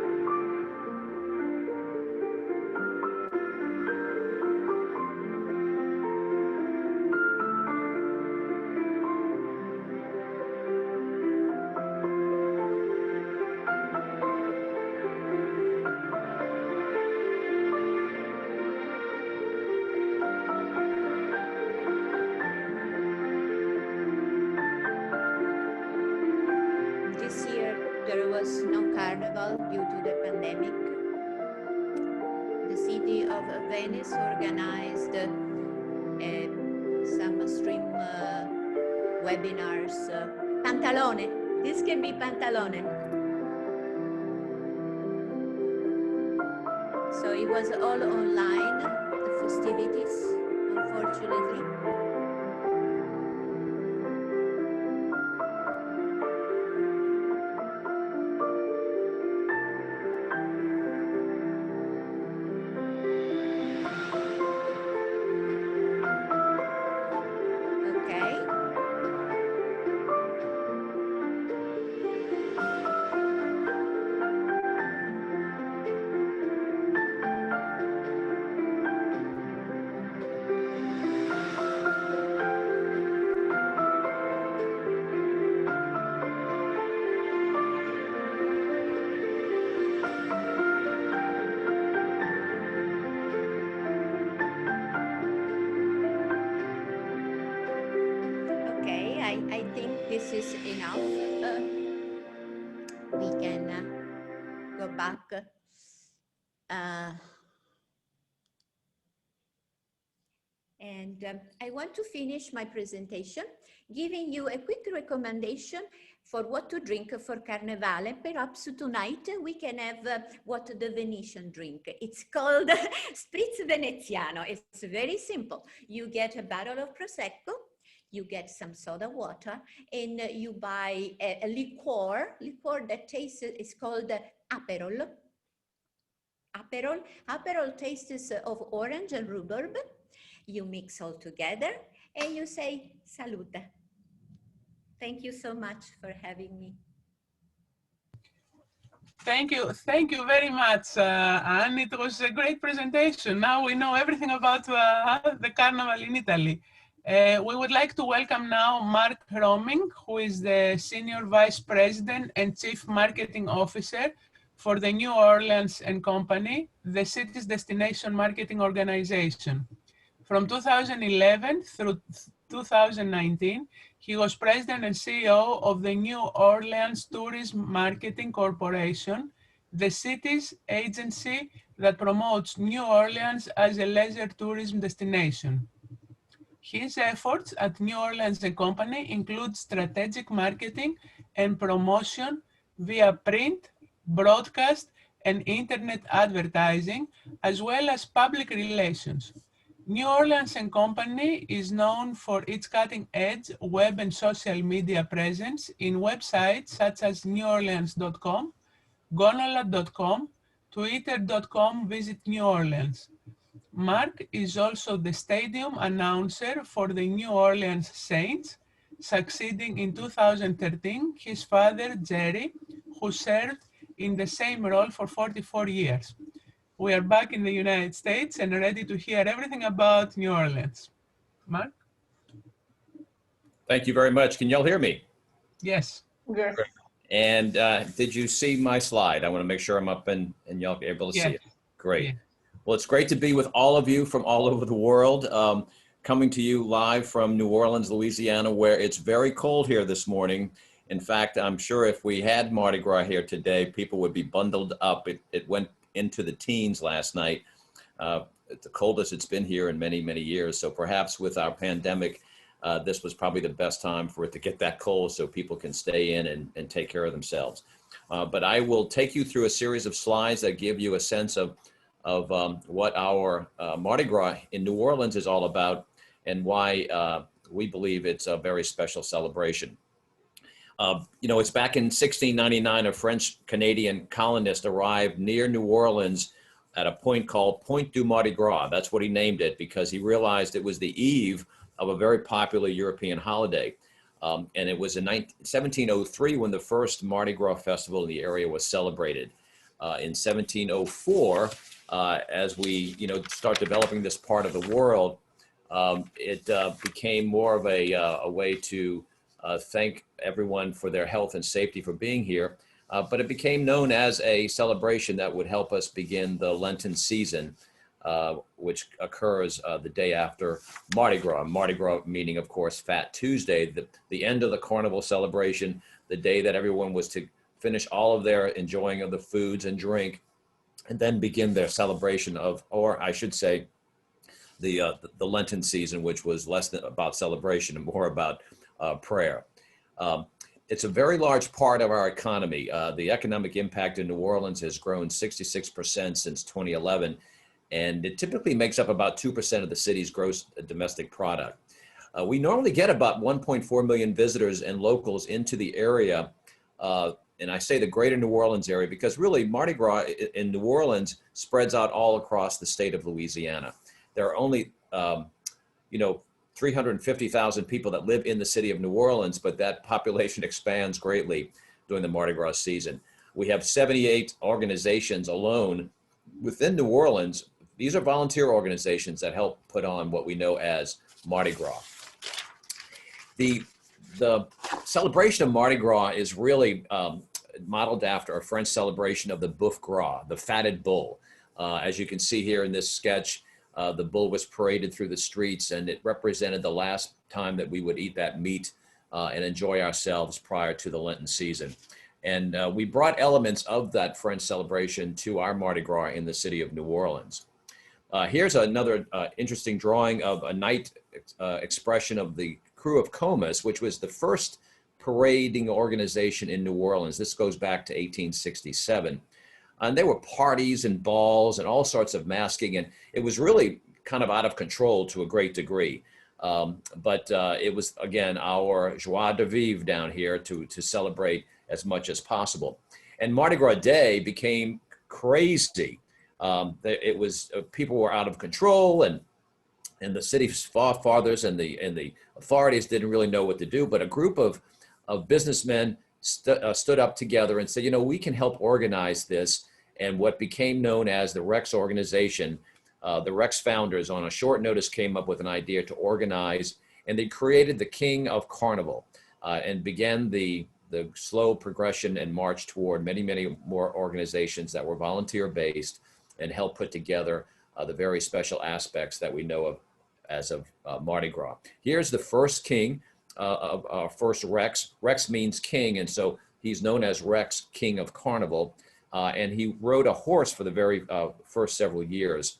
This year there was no carnival due to the pandemic. The city of Venice organized some stream webinars. Pantalone, this can be Pantalone. So it was all online, the festivities, unfortunately. Okay. Okay, I think this is enough. We can go back. And I want to finish my presentation giving you a quick recommendation for what to drink for Carnevale. Perhaps tonight we can have what the Venetian drink. It's called Spritz Veneziano. It's very simple. You get a bottle of Prosecco, you get some soda water, and you buy a liqueur that tastes, it's called Aperol. Aperol tastes of orange and rhubarb. You mix all together and you say salute. Thank you so much for having me. Thank you very much, Anne. It was a great presentation. Now we know everything about the Carnival in Italy. We would like to welcome now Mark Roming, who is the Senior Vice President and Chief Marketing Officer for the New Orleans and Company, the city's destination marketing organization. From 2011 through 2019, he was President and CEO of the New Orleans Tourism Marketing Corporation, the city's agency that promotes New Orleans as a leisure tourism destination. His efforts at New Orleans and Company include strategic marketing and promotion via print, broadcast, and internet advertising, as well as public relations. New Orleans and Company is known for its cutting-edge web and social media presence in websites such as neworleans.com, gonala.com, twitter.com, Visit New Orleans. Mark is also the stadium announcer for the New Orleans Saints, succeeding in 2013 his father, Jerry, who served in the same role for 44 years. We are back in the United States and ready to hear everything about New Orleans. Mark? Thank you very much. Can y'all hear me? Yes. Yes. And did you see my slide? I want to make sure I'm up and y'all are able to see it. Great. Yeah. Well, it's great to be with all of you from all over the world, coming to you live from New Orleans, Louisiana, where it's very cold here this morning. In fact, I'm sure if we had Mardi Gras here today, people would be bundled up. It went into the teens last night. It's the coldest it's been here in many, many years. So perhaps with our pandemic, this was probably the best time for it to get that cold so people can stay in and take care of themselves. But I will take you through a series of slides that give you a sense of what our Mardi Gras in New Orleans is all about and why we believe it's a very special celebration. You know, it's back in 1699, a French-Canadian colonist arrived near New Orleans at a point called Point du Mardi Gras. That's what he named it because he realized it was the eve of a very popular European holiday. And it was in 1703 when the first Mardi Gras festival in the area was celebrated. In 1704, as we start developing this part of the world, it became more of a way to thank everyone for their health and safety for being here. But it became known as a celebration that would help us begin the Lenten season, which occurs the day after Mardi Gras. Mardi Gras meaning, of course, Fat Tuesday, the end of the Carnival celebration, the day that everyone was to finish all of their enjoying of the foods and drink, and then begin their celebration of, or I should say, the Lenten season, which was less than about celebration and more about prayer. It's a very large part of our economy. The economic impact in New Orleans has grown 66% since 2011, and it typically makes up about 2% of the city's gross domestic product. We normally get about 1.4 million visitors and locals into the area, and I say the greater New Orleans area because really Mardi Gras in New Orleans spreads out all across the state of Louisiana. There are only, 350,000 people that live in the city of New Orleans, but that population expands greatly during the Mardi Gras season. We have 78 organizations alone within New Orleans. These are volunteer organizations that help put on what we know as Mardi Gras. The celebration of Mardi Gras is really modeled after a French celebration of the Boeuf Gras, the fatted bull. As you can see here in this sketch, the bull was paraded through the streets, and it represented the last time that we would eat that meat and enjoy ourselves prior to the Lenten season. And we brought elements of that French celebration to our Mardi Gras in the city of New Orleans. Here's another interesting drawing of a night expression of the Crew of Comus, which was the first parading organization in New Orleans. This goes back to 1867. And there were parties and balls and all sorts of masking, and it was really kind of out of control to a great degree. But it was, again, our joie de vivre down here to celebrate as much as possible. And Mardi Gras Day became crazy. It was people were out of control, and the city's fathers and the authorities didn't really know what to do. But a group of businessmen stood up together and said, we can help organize this. And what became known as the Rex organization, the Rex founders on a short notice came up with an idea to organize and they created the King of Carnival and began the slow progression and march toward many, many more organizations that were volunteer-based and helped put together the very special aspects that we know of as of Mardi Gras. Here's the first king of our first Rex. Rex means king, and so he's known as Rex, King of Carnival. And he rode a horse for the very first several years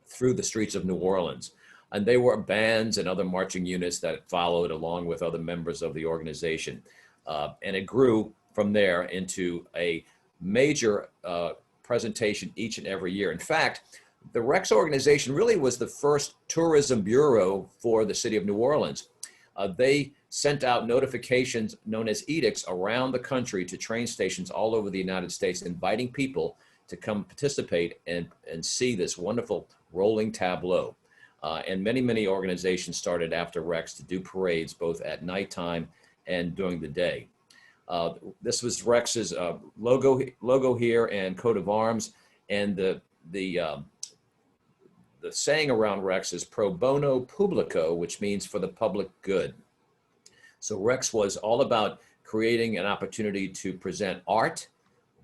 through the streets of New Orleans. And they were bands and other marching units that followed along with other members of the organization. And it grew from there into a major presentation each and every year. In fact, the Rex organization really was the first tourism bureau for the city of New Orleans. They sent out notifications known as edicts around the country to train stations all over the United States, inviting people to come participate and see this wonderful rolling tableau. And many, many organizations started after Rex to do parades both at nighttime and during the day. This was Rex's logo here and coat of arms, and the saying around Rex is pro bono publico, which means for the public good. So Rex was all about creating an opportunity to present art,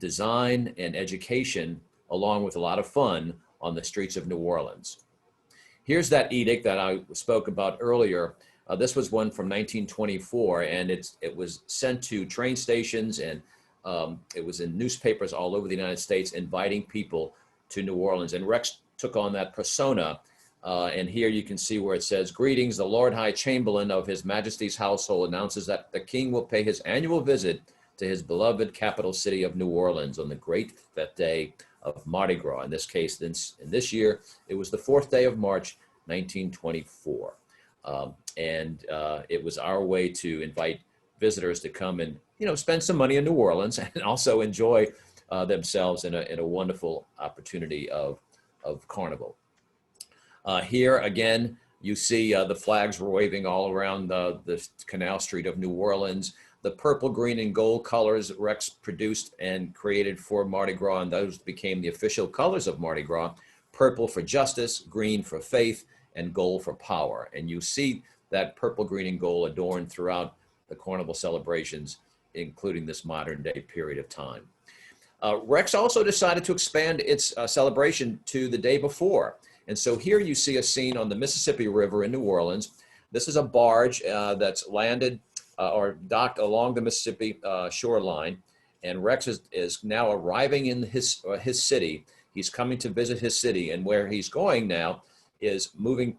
design, and education, along with a lot of fun on the streets of New Orleans. Here's that edict that I spoke about earlier. This was one from 1924, and it was sent to train stations, and it was in newspapers all over the United States, inviting people to New Orleans. And Rex took on that persona. And here you can see where it says, "Greetings, the Lord High Chamberlain of His Majesty's household announces that the King will pay his annual visit to his beloved capital city of New Orleans on the great fête day of Mardi Gras." In this case, in this year, it was the 4th day of March, 1924. It was our way to invite visitors to come and, spend some money in New Orleans and also enjoy themselves in a wonderful opportunity of Carnival. Here again, you see the flags waving all around the Canal Street of New Orleans. The purple, green, and gold colors Rex produced and created for Mardi Gras, and those became the official colors of Mardi Gras: purple for justice, green for faith, and gold for power. And you see that purple, green, and gold adorned throughout the Carnival celebrations, including this modern day period of time. Rex also decided to expand its celebration to the day before. And so here you see a scene on the Mississippi River in New Orleans. This is a barge that's landed or docked along the Mississippi shoreline. And Rex is now arriving in his city. He's coming to visit his city. And where he's going now is moving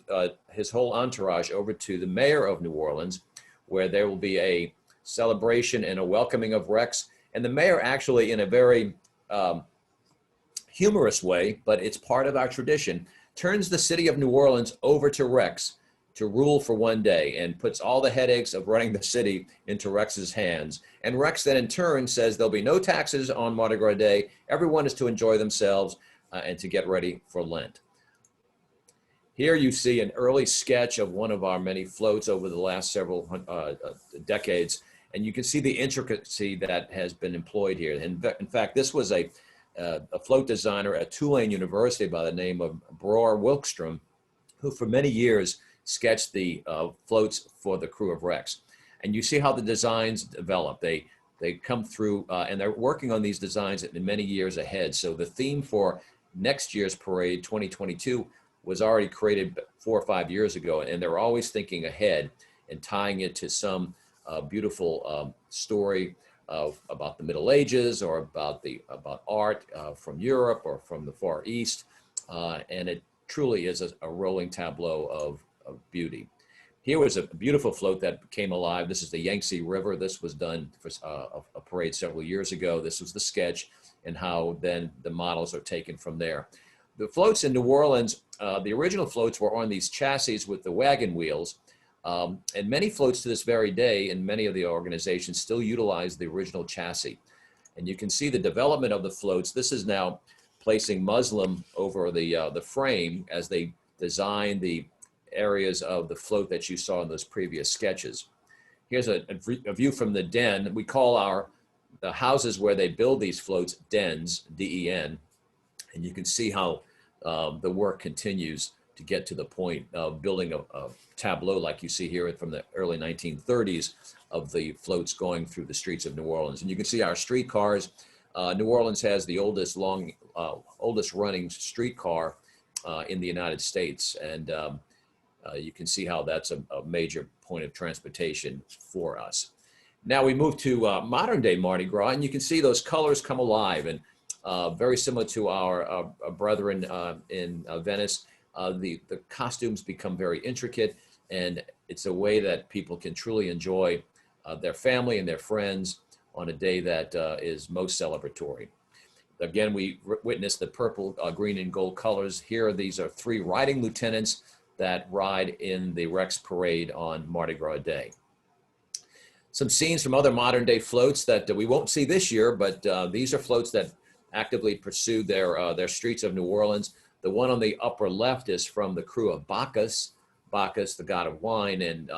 his whole entourage over to the mayor of New Orleans, where there will be a celebration and a welcoming of Rex. And the mayor, actually, in a very humorous way, but it's part of our tradition, turns the city of New Orleans over to Rex to rule for one day and puts all the headaches of running the city into Rex's hands. And Rex then in turn says there'll be no taxes on Mardi Gras Day. Everyone is to enjoy themselves and to get ready for Lent. Here you see an early sketch of one of our many floats over the last several decades. And you can see the intricacy that has been employed here. In fact, this was a float designer at Tulane University by the name of Bror Wilkstrom, who for many years sketched the floats for the crew of Rex. And you see how the designs develop. They come through and they're working on these designs in many years ahead. So the theme for next year's parade, 2022, was already created 4 or 5 years ago. And they're always thinking ahead and tying it to some beautiful story about the Middle Ages or about art from Europe or from the Far East. And it truly is a rolling tableau of beauty. Here was a beautiful float that came alive. This is the Yangtze River. This was done for a parade several years ago. This was the sketch and how then the models are taken from there. The floats in New Orleans, the original floats were on these chassis with the wagon wheels. And many floats to this very day in many of the organizations still utilize the original chassis. And you can see the development of the floats. This is now placing muslin over the frame as they design the areas of the float that you saw in those previous sketches. Here's a view from the den. We call the houses where they build these floats dens, D-E-N. And you can see how the work continues to get to the point of building a tableau like you see here from the early 1930s of the floats going through the streets of New Orleans. And you can see our streetcars. New Orleans has the oldest running streetcar in the United States. And you can see how that's a major point of transportation for us. Now we move to modern day Mardi Gras, and you can see those colors come alive, and very similar to our brethren in Venice. The costumes become very intricate, and it's a way that people can truly enjoy their family and their friends on a day that is most celebratory. Again, we witness the purple, green, and gold colors. Here, these are 3 riding lieutenants that ride in the Rex Parade on Mardi Gras Day. Some scenes from other modern day floats that we won't see this year, but these are floats that actively pursue their streets of New Orleans. The one on the upper left is from the crew of Bacchus, the god of wine, and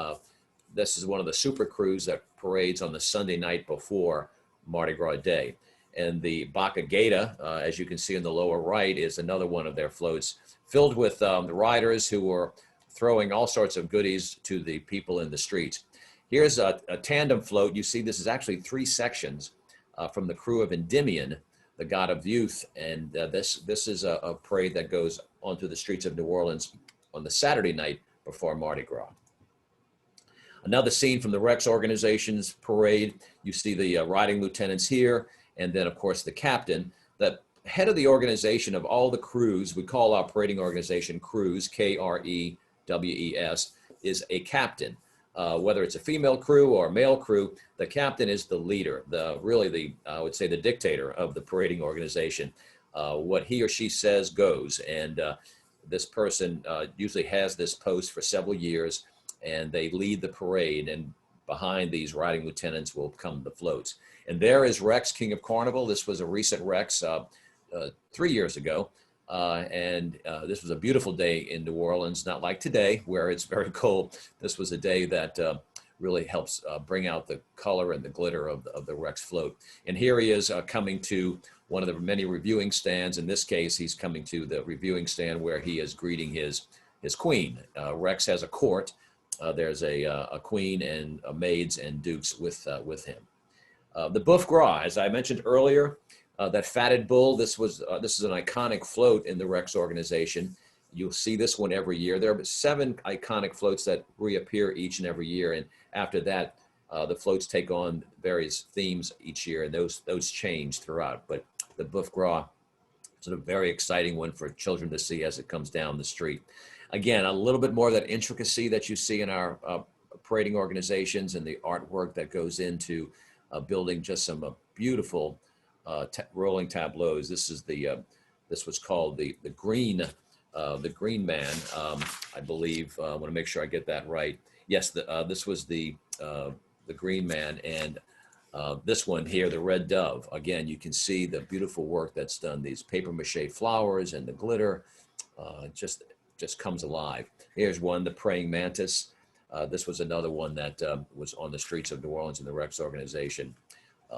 this is one of the super crews that parades on the Sunday night before Mardi Gras Day. And the Bacca-Gaita, as you can see in the lower right, is another one of their floats filled with the riders who were throwing all sorts of goodies to the people in the streets. Here's a tandem float. You see this is actually 3 sections from the crew of Endymion, the god of youth. And this is a parade that goes onto the streets of New Orleans on the Saturday night before Mardi Gras. Another scene from the Rex organization's parade. You see the riding lieutenants here, and then of course the captain. The head of the organization of all the crews, we call our parading organization crews, K-R-E-W-E-S, is a captain. Whether it's a female crew or a male crew, the captain is the leader, I would say the dictator of the parading organization. What he or she says goes, and this person usually has this post for several years, and they lead the parade, and behind these riding lieutenants will come the floats. And there is Rex, King of Carnival. This was a recent Rex 3 years ago. This was a beautiful day in New Orleans, not like today where it's very cold. This was a day that really helps bring out the color and the glitter of the Rex float. And here he is coming to one of the many reviewing stands. In this case, he's coming to the reviewing stand where he is greeting his queen. Rex has a court. There's a queen and maids and dukes with him. The Boeuf Gras, as I mentioned earlier, that fatted bull, this is an iconic float in the Rex organization. You'll see this one every year. There are 7 iconic floats that reappear each and every year. And after that, the floats take on various themes each year, and those change throughout. But the Boeuf Gras is a very exciting one for children to see as it comes down the street. Again, a little bit more of that intricacy that you see in our parading organizations and the artwork that goes into building just some beautiful rolling tableaus. This was called the Green Man, I believe. I want to make sure I get that right. Yes, this was the Green Man, and this one here, the Red Dove. Again, you can see the beautiful work that's done. These paper mache flowers and the glitter just comes alive. Here's one, the Praying Mantis. This was another one that was on the streets of New Orleans in the Rex organization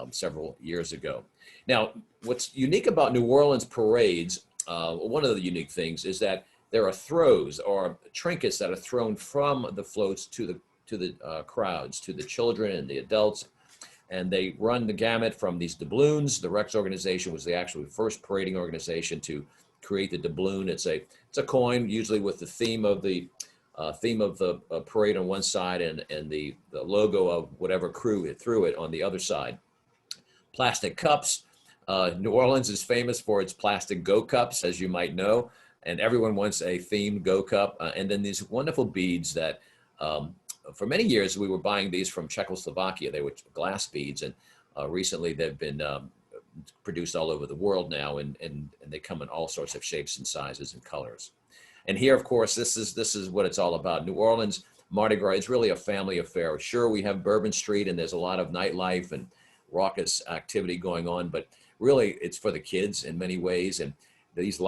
several years ago. Now, what's unique about New Orleans parades, one of the unique things is that there are throws or trinkets that are thrown from the floats to the crowds, to the children and the adults, and they run the gamut from these doubloons. The Rex organization was the actual first parading organization to create the doubloon. It's a coin, usually with the theme of the parade on one side and the logo of whatever crew threw it on the other side. Plastic cups. New Orleans is famous for its plastic go cups, as you might know, and everyone wants a themed go cup. And then these wonderful beads that for many years we were buying these from Czechoslovakia. They were glass beads, and recently they've been produced all over the world now, and they come in all sorts of shapes and sizes and colors. And here, of course, this is what it's all about. New Orleans Mardi Gras is really a family affair. Sure, we have Bourbon Street, and there's a lot of nightlife and raucous activity going on, but really it's for the kids in many ways. And these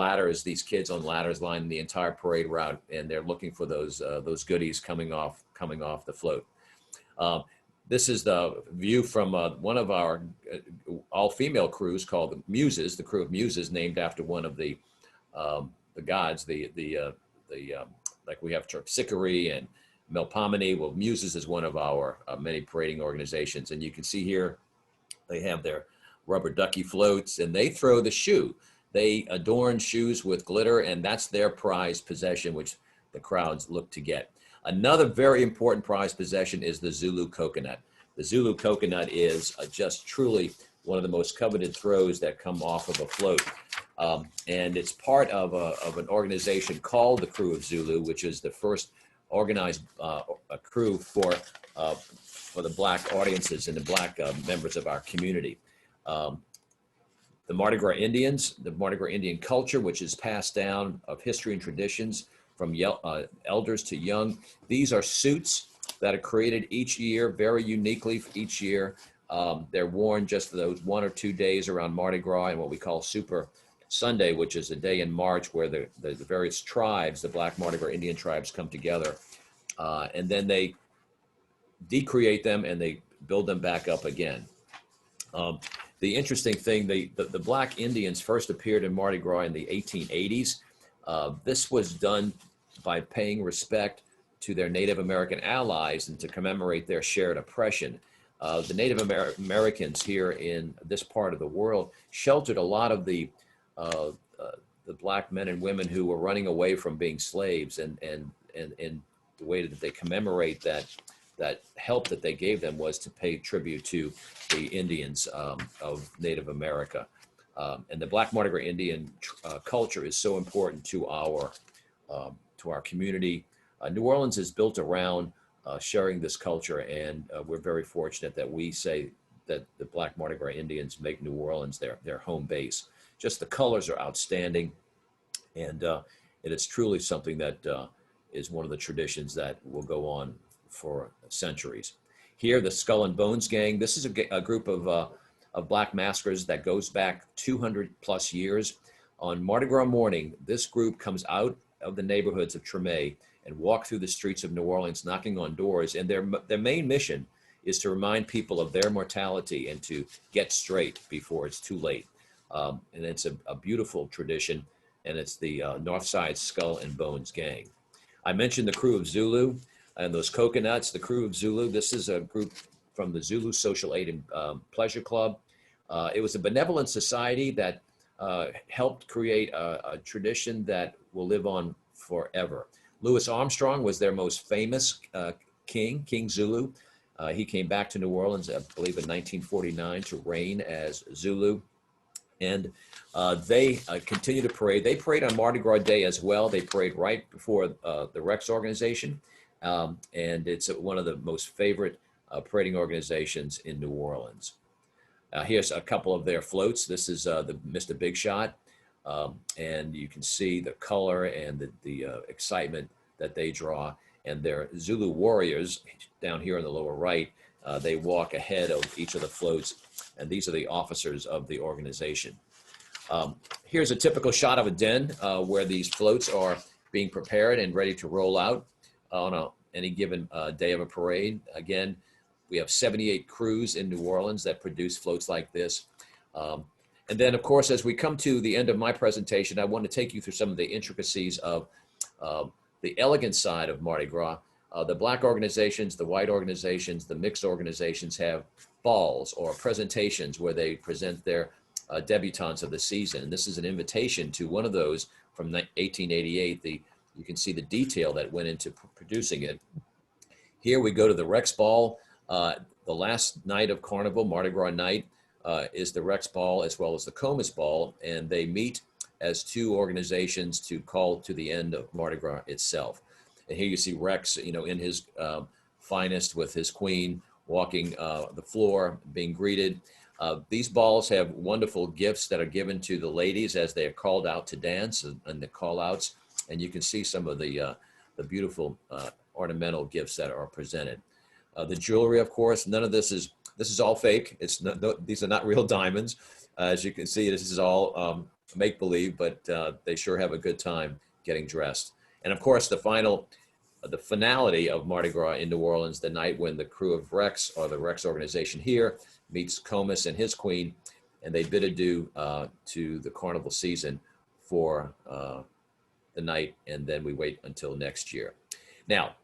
kids on ladders line the entire parade route, and they're looking for those goodies coming off the float. This is the view from one of our all-female crews called the Muses, the crew of Muses, named after one of the gods, the like we have Terpsichore and Melpomene. Well, Muses is one of our many parading organizations. And you can see here, they have their rubber ducky floats and they throw the shoe. They adorn shoes with glitter, and that's their prized possession, which the crowds look to get. Another very important prized possession is the Zulu coconut. The Zulu coconut is just truly one of the most coveted throws that come off of a float. And it's part of an organization called the Crew of Zulu, which is the first organized crew for the Black audiences and the Black members of our community. The Mardi Gras Indians, the Mardi Gras Indian culture, which is passed down of history and traditions from elders to young. These are suits that are created each year, very uniquely for each year. They're worn just for those 1 or 2 days around Mardi Gras and what we call Super Sunday, which is a day in March where the various tribes, the Black Mardi Gras Indian tribes, come together. And then they decreate them and they build them back up again. The interesting thing, the Black Indians first appeared in Mardi Gras in the 1880s. This was done by paying respect to their Native American allies and to commemorate their shared oppression. The Native Americans here in this part of the world sheltered a lot of the Black men and women who were running away from being slaves, and the way that they commemorate that help that they gave them was to pay tribute to the Indians of Native America. And the Black Mardi Gras Indian culture is so important to our community. New Orleans is built around sharing this culture, and we're very fortunate that we say that the Black Mardi Gras Indians make New Orleans their home base. Just the colors are outstanding, and it is truly something that is one of the traditions that will go on for centuries. Here, the Skull and Bones Gang. This is a group of Black maskers that goes back 200 plus years. On Mardi Gras morning, this group comes out of the neighborhoods of Treme and walk through the streets of New Orleans, knocking on doors. And their main mission is to remind people of their mortality and to get straight before it's too late. And it's a beautiful tradition, and it's the Northside Skull and Bones Gang. I mentioned the Crew of Zulu and those coconuts. The Crew of Zulu, this is a group from the Zulu Social Aid and Pleasure Club. It was a benevolent society that helped create a tradition that will live on forever. Louis Armstrong was their most famous king, King Zulu. He came back to New Orleans, I believe, in 1949 to reign as Zulu. And they continue to parade. They parade on Mardi Gras Day as well. They parade right before the Rex organization. And it's one of the most favorite parading organizations in New Orleans. Here's a couple of their floats. This is the Mr. Big Shot. And you can see the color and the excitement that they draw. And their Zulu warriors down here in the lower right, they walk ahead of each of the floats. And these are the officers of the organization. Here's a typical shot of a den where these floats are being prepared and ready to roll out on any given day of a parade. Again, we have 78 crews in New Orleans that produce floats like this. And then, of course, as we come to the end of my presentation, I want to take you through some of the intricacies of the elegant side of Mardi Gras. The Black organizations, the white organizations, the mixed organizations have balls or presentations where they present their debutantes of the season. And this is an invitation to one of those from 1888. You can see the detail that went into producing it. Here we go to the Rex Ball. The last night of Carnival, Mardi Gras night, is the Rex Ball as well as the Comus Ball, and they meet as two organizations to call to the end of Mardi Gras itself. And here you see Rex, in his finest with his queen, walking the floor, being greeted. These balls have wonderful gifts that are given to the ladies as they are called out to dance and the call outs. And you can see some of the beautiful ornamental gifts that are presented. The jewelry, of course, none of this is all fake. These are not real diamonds. As you can see, this is all make-believe, but they sure have a good time getting dressed. And of course, the finality of Mardi Gras in New Orleans, the night when the crew of Rex, or the Rex organization here, meets Comus and his queen, and they bid adieu to the Carnival season for the night, and then we wait until next year. Now,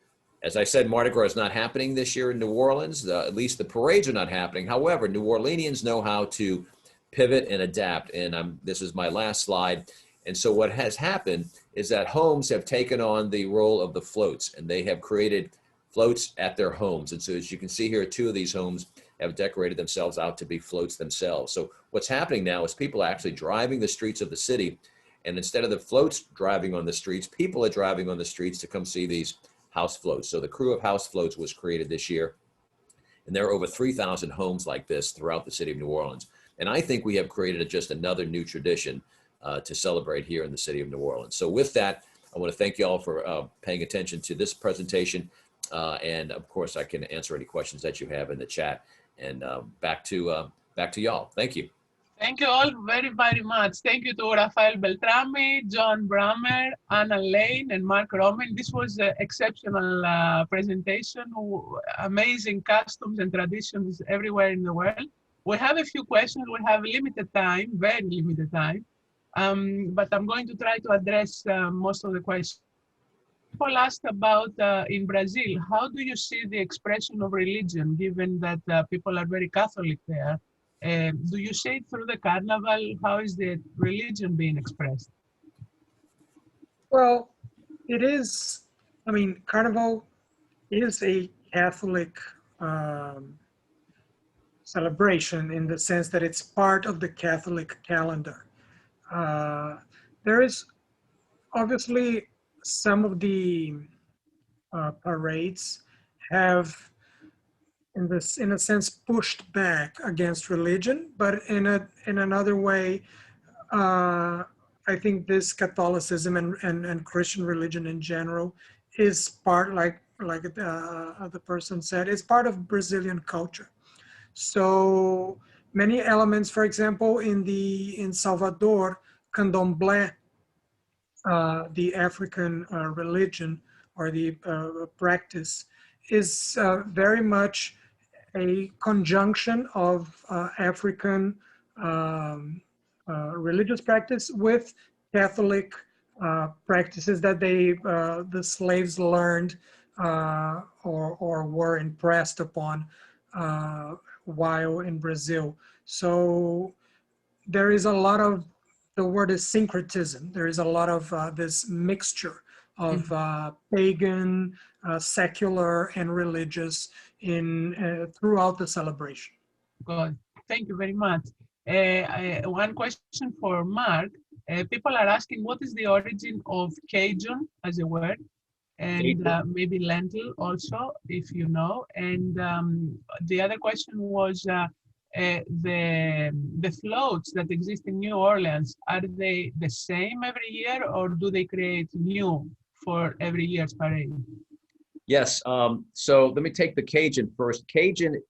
as I said, Mardi Gras is not happening this year in New Orleans. At least the parades are not happening. However, New Orleanians know how to pivot and adapt. And this is my last slide. And so what has happened is that homes have taken on the role of the floats, and they have created floats at their homes. And so as you can see here, 2 of these homes have decorated themselves out to be floats themselves. So what's happening now is people are actually driving the streets of the city. And instead of the floats driving on the streets, people are driving on the streets to come see these house floats. So the crew of house floats was created this year. And there are over 3,000 homes like this throughout the city of New Orleans. And I think we have created just another new tradition to celebrate here in the city of New Orleans. So with that, I want to thank you all for paying attention to this presentation. And of course, I can answer any questions that you have in the chat. And back to y'all. Thank you. Thank you all very, very much. Thank you to Rafael Beltrami, John Brammer, Anna Lane, and Mark Roman. This was an exceptional presentation, amazing customs and traditions everywhere in the world. We have a few questions. We have limited time, very limited time, but I'm going to try to address most of the questions. People asked about, in Brazil, how do you see the expression of religion, given that people are very Catholic there? Do you see it through the carnival? How is the religion being expressed? Well, it is, I mean, Carnival is a Catholic celebration in the sense that it's part of the Catholic calendar. There is obviously some of the parades have in a sense pushed back against religion, but in another way, I think this Catholicism and Christian religion in general is part, like the person said, it's part of Brazilian culture. So many elements, for example, in Salvador, Candomblé, the African religion or the practice, is very much a conjunction of African religious practice with Catholic practices that the slaves learned or were impressed upon while in Brazil. So there is a lot of, the word is syncretism. There is a lot of this mixture of pagan, secular, and religious throughout the celebration. Good. Thank you very much. One question for Mark. People are asking, what is the origin of Cajun as a word? And maybe lentil also, if you know. And the other question was the floats that exist in New Orleans, are they the same every year, or do they create new for every year's parade? Yes, so let me take the Cajun first. Cajun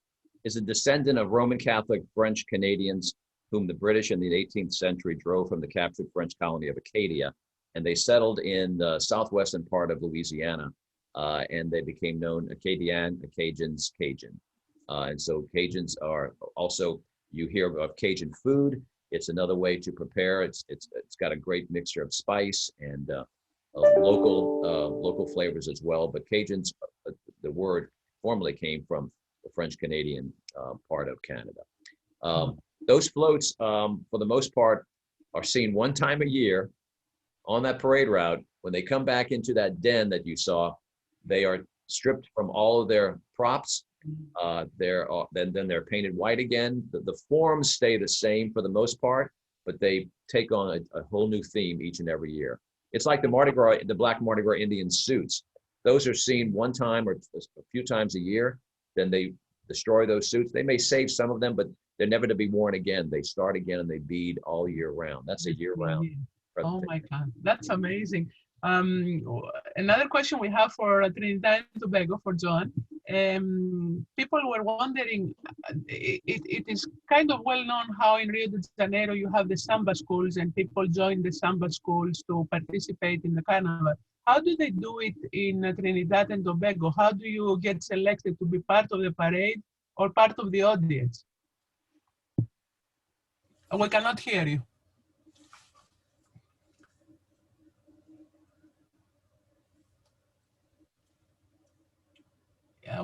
is a descendant of Roman Catholic French Canadians whom the British in the 18th century drove from the captured French colony of Acadia, and they settled in the southwestern part of Louisiana, and they became known Acadian, Cajuns, Cajun. And so Cajuns are also, you hear of Cajun food. It's another way to prepare. It's got a great mixture of spice and local flavors as well. But Cajuns, the word formerly came from the French Canadian part of Canada. Those floats, for the most part, are seen one time a year on that parade route. When they come back into that den that you saw, they are stripped from all of their props. Then they're painted white again. The forms stay the same for the most part, but they take on a whole new theme each and every year. It's like the Mardi Gras, the black Mardi Gras Indian suits. Those are seen one time or a few times a year. Then they destroy those suits. They may save some of them, but they're never to be worn again. They start again and they bead all year round. That's a year round. Oh my God, that's amazing. Another question we have for Trinidad and Tobago, for John. People were wondering, it is kind of well known how in Rio de Janeiro you have the samba schools and people join the samba schools to participate in the carnival. How do they do it in Trinidad and Tobago? How do you get selected to be part of the parade or part of the audience? We cannot hear you.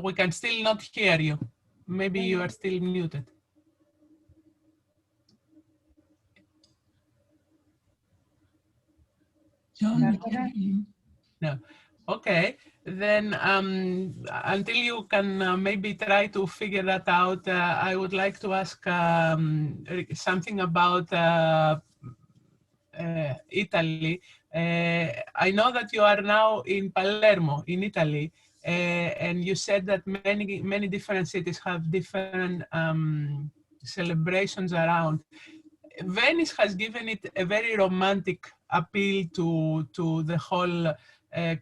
We can still not hear you. Maybe you are still muted. John, no. Okay, then until you can maybe try to figure that out, I would like to ask something about Italy. I know that you are now in Palermo, in Italy, and you said that many different cities have different celebrations around. Venice has given it a very romantic appeal to the whole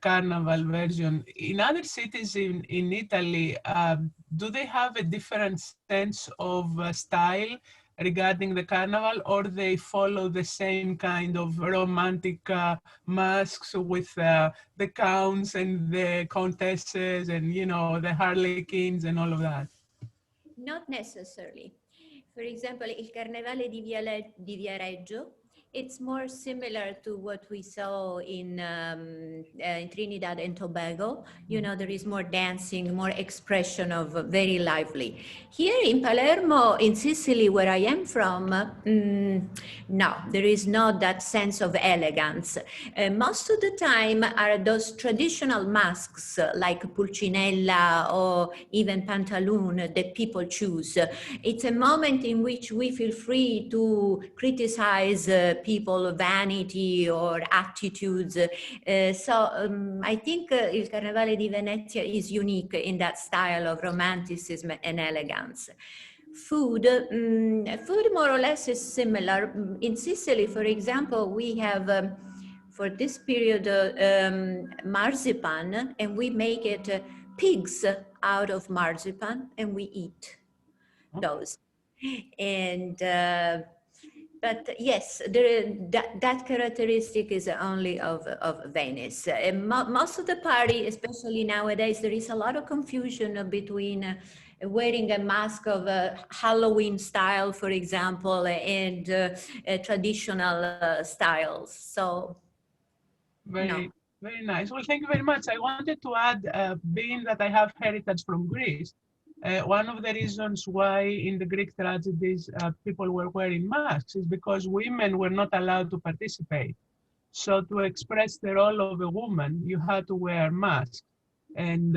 carnival version. In other cities in Italy, do they have a different sense of style regarding the carnival, or they follow the same kind of romantic masks with the counts and the countesses and, you know, the harlequins and all of that? Not necessarily. For example, il Carnevale di Viareggio, it's more similar to what we saw in Trinidad and Tobago. You know, there is more dancing, more expression of very lively. Here in Palermo, in Sicily, where I am from, no, there is not that sense of elegance. Most of the time are those traditional masks like pulcinella or even pantaloon that people choose. It's a moment in which we feel free to criticize people's vanity or attitudes. I think il Carnevale di Venezia is unique in that style of romanticism and elegance. Food more or less is similar. In Sicily, for example, we have for this period marzipan, and we make it pigs out of marzipan, and we eat those. And but yes, that characteristic is only of Venice. And most of the party, especially nowadays, there is a lot of confusion between wearing a mask of Halloween style, for example, and traditional styles. So, very nice. Well, thank you very much. I wanted to add, being that I have heritage from Greece, one of the reasons why in the Greek tragedies people were wearing masks is because women were not allowed to participate. So to express the role of a woman, you had to wear masks. And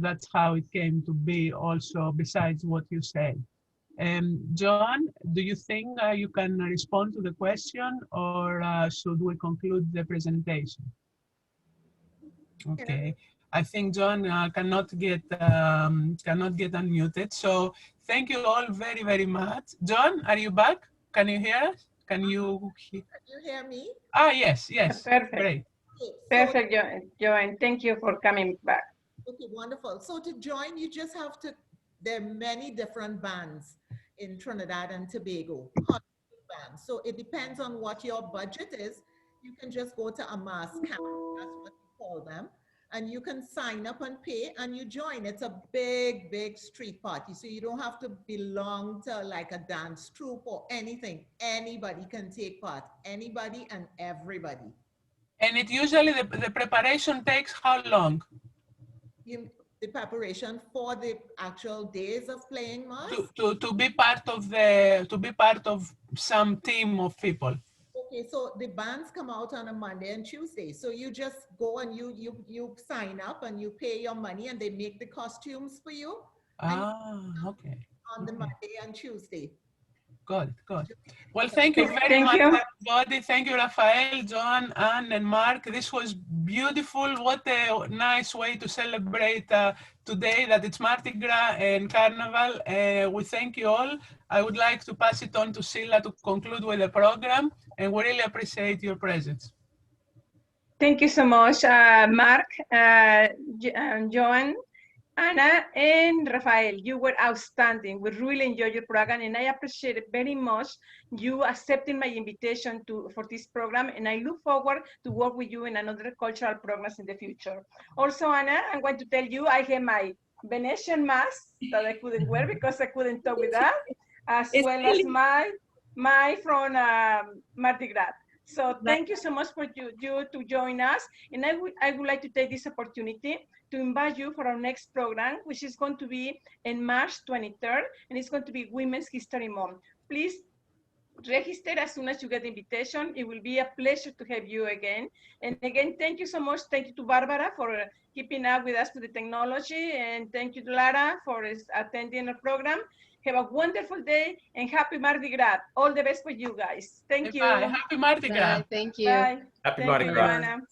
that's how it came to be also, besides what you said. John, do you think you can respond to the question, or should we conclude the presentation? Okay. I think John cannot get unmuted. So thank you all very, very much. John, are you back? Can you hear us? Can you hear me? Ah, yes, yes. Perfect. Great. Perfect, Joanne. Thank you for coming back. Okay, wonderful. So to join, you just have to, there are many different bands in Trinidad and Tobago, bands. So it depends on what your budget is. You can just go to a mass camp, that's what we call them, and you can sign up and pay and you join. It's a big, big street party. So you don't have to belong to like a dance troupe or anything. Anybody can take part, anybody and everybody. And it usually, the preparation takes how long? The preparation for the actual days of playing mass? To be part of some team of people. Okay, so the bands come out on a Monday and Tuesday. So you just go and you sign up and you pay your money and they make the costumes for you. Okay. On the Monday and Tuesday. Good. Well, thank you very much, everybody. Thank you, Rafael, John, Anne, and Mark. This was beautiful. What a nice way to celebrate today that it's Mardi Gras and Carnival. We thank you all. I would like to pass it on to Sheila to conclude with the program, and we really appreciate your presence. Thank you so much, Mark, Joan, Anna, and Rafael. You were outstanding. We really enjoyed your program, and I appreciate it very much you accepting my invitation for this program, and I look forward to work with you in another cultural programs in the future. Also, Anna, I'm going to tell you I have my Venetian mask that I couldn't wear because I couldn't talk with that, as well as my from Mardi Gras. So thank you so much for you to join us. And I would like to take this opportunity to invite you for our next program, which is going to be in March 23rd, and it's going to be Women's History Month. Please register as soon as you get the invitation. It will be a pleasure to have you again. And again, thank you so much. Thank you to Barbara for keeping up with us to the technology. And thank you to Lara for attending the program. Have a wonderful day and happy Mardi Gras. All the best for you guys. Thank you. Bye. Happy Mardi Gras. Bye. Thank you. Bye. Happy Thank Mardi you, Gras. Joanna.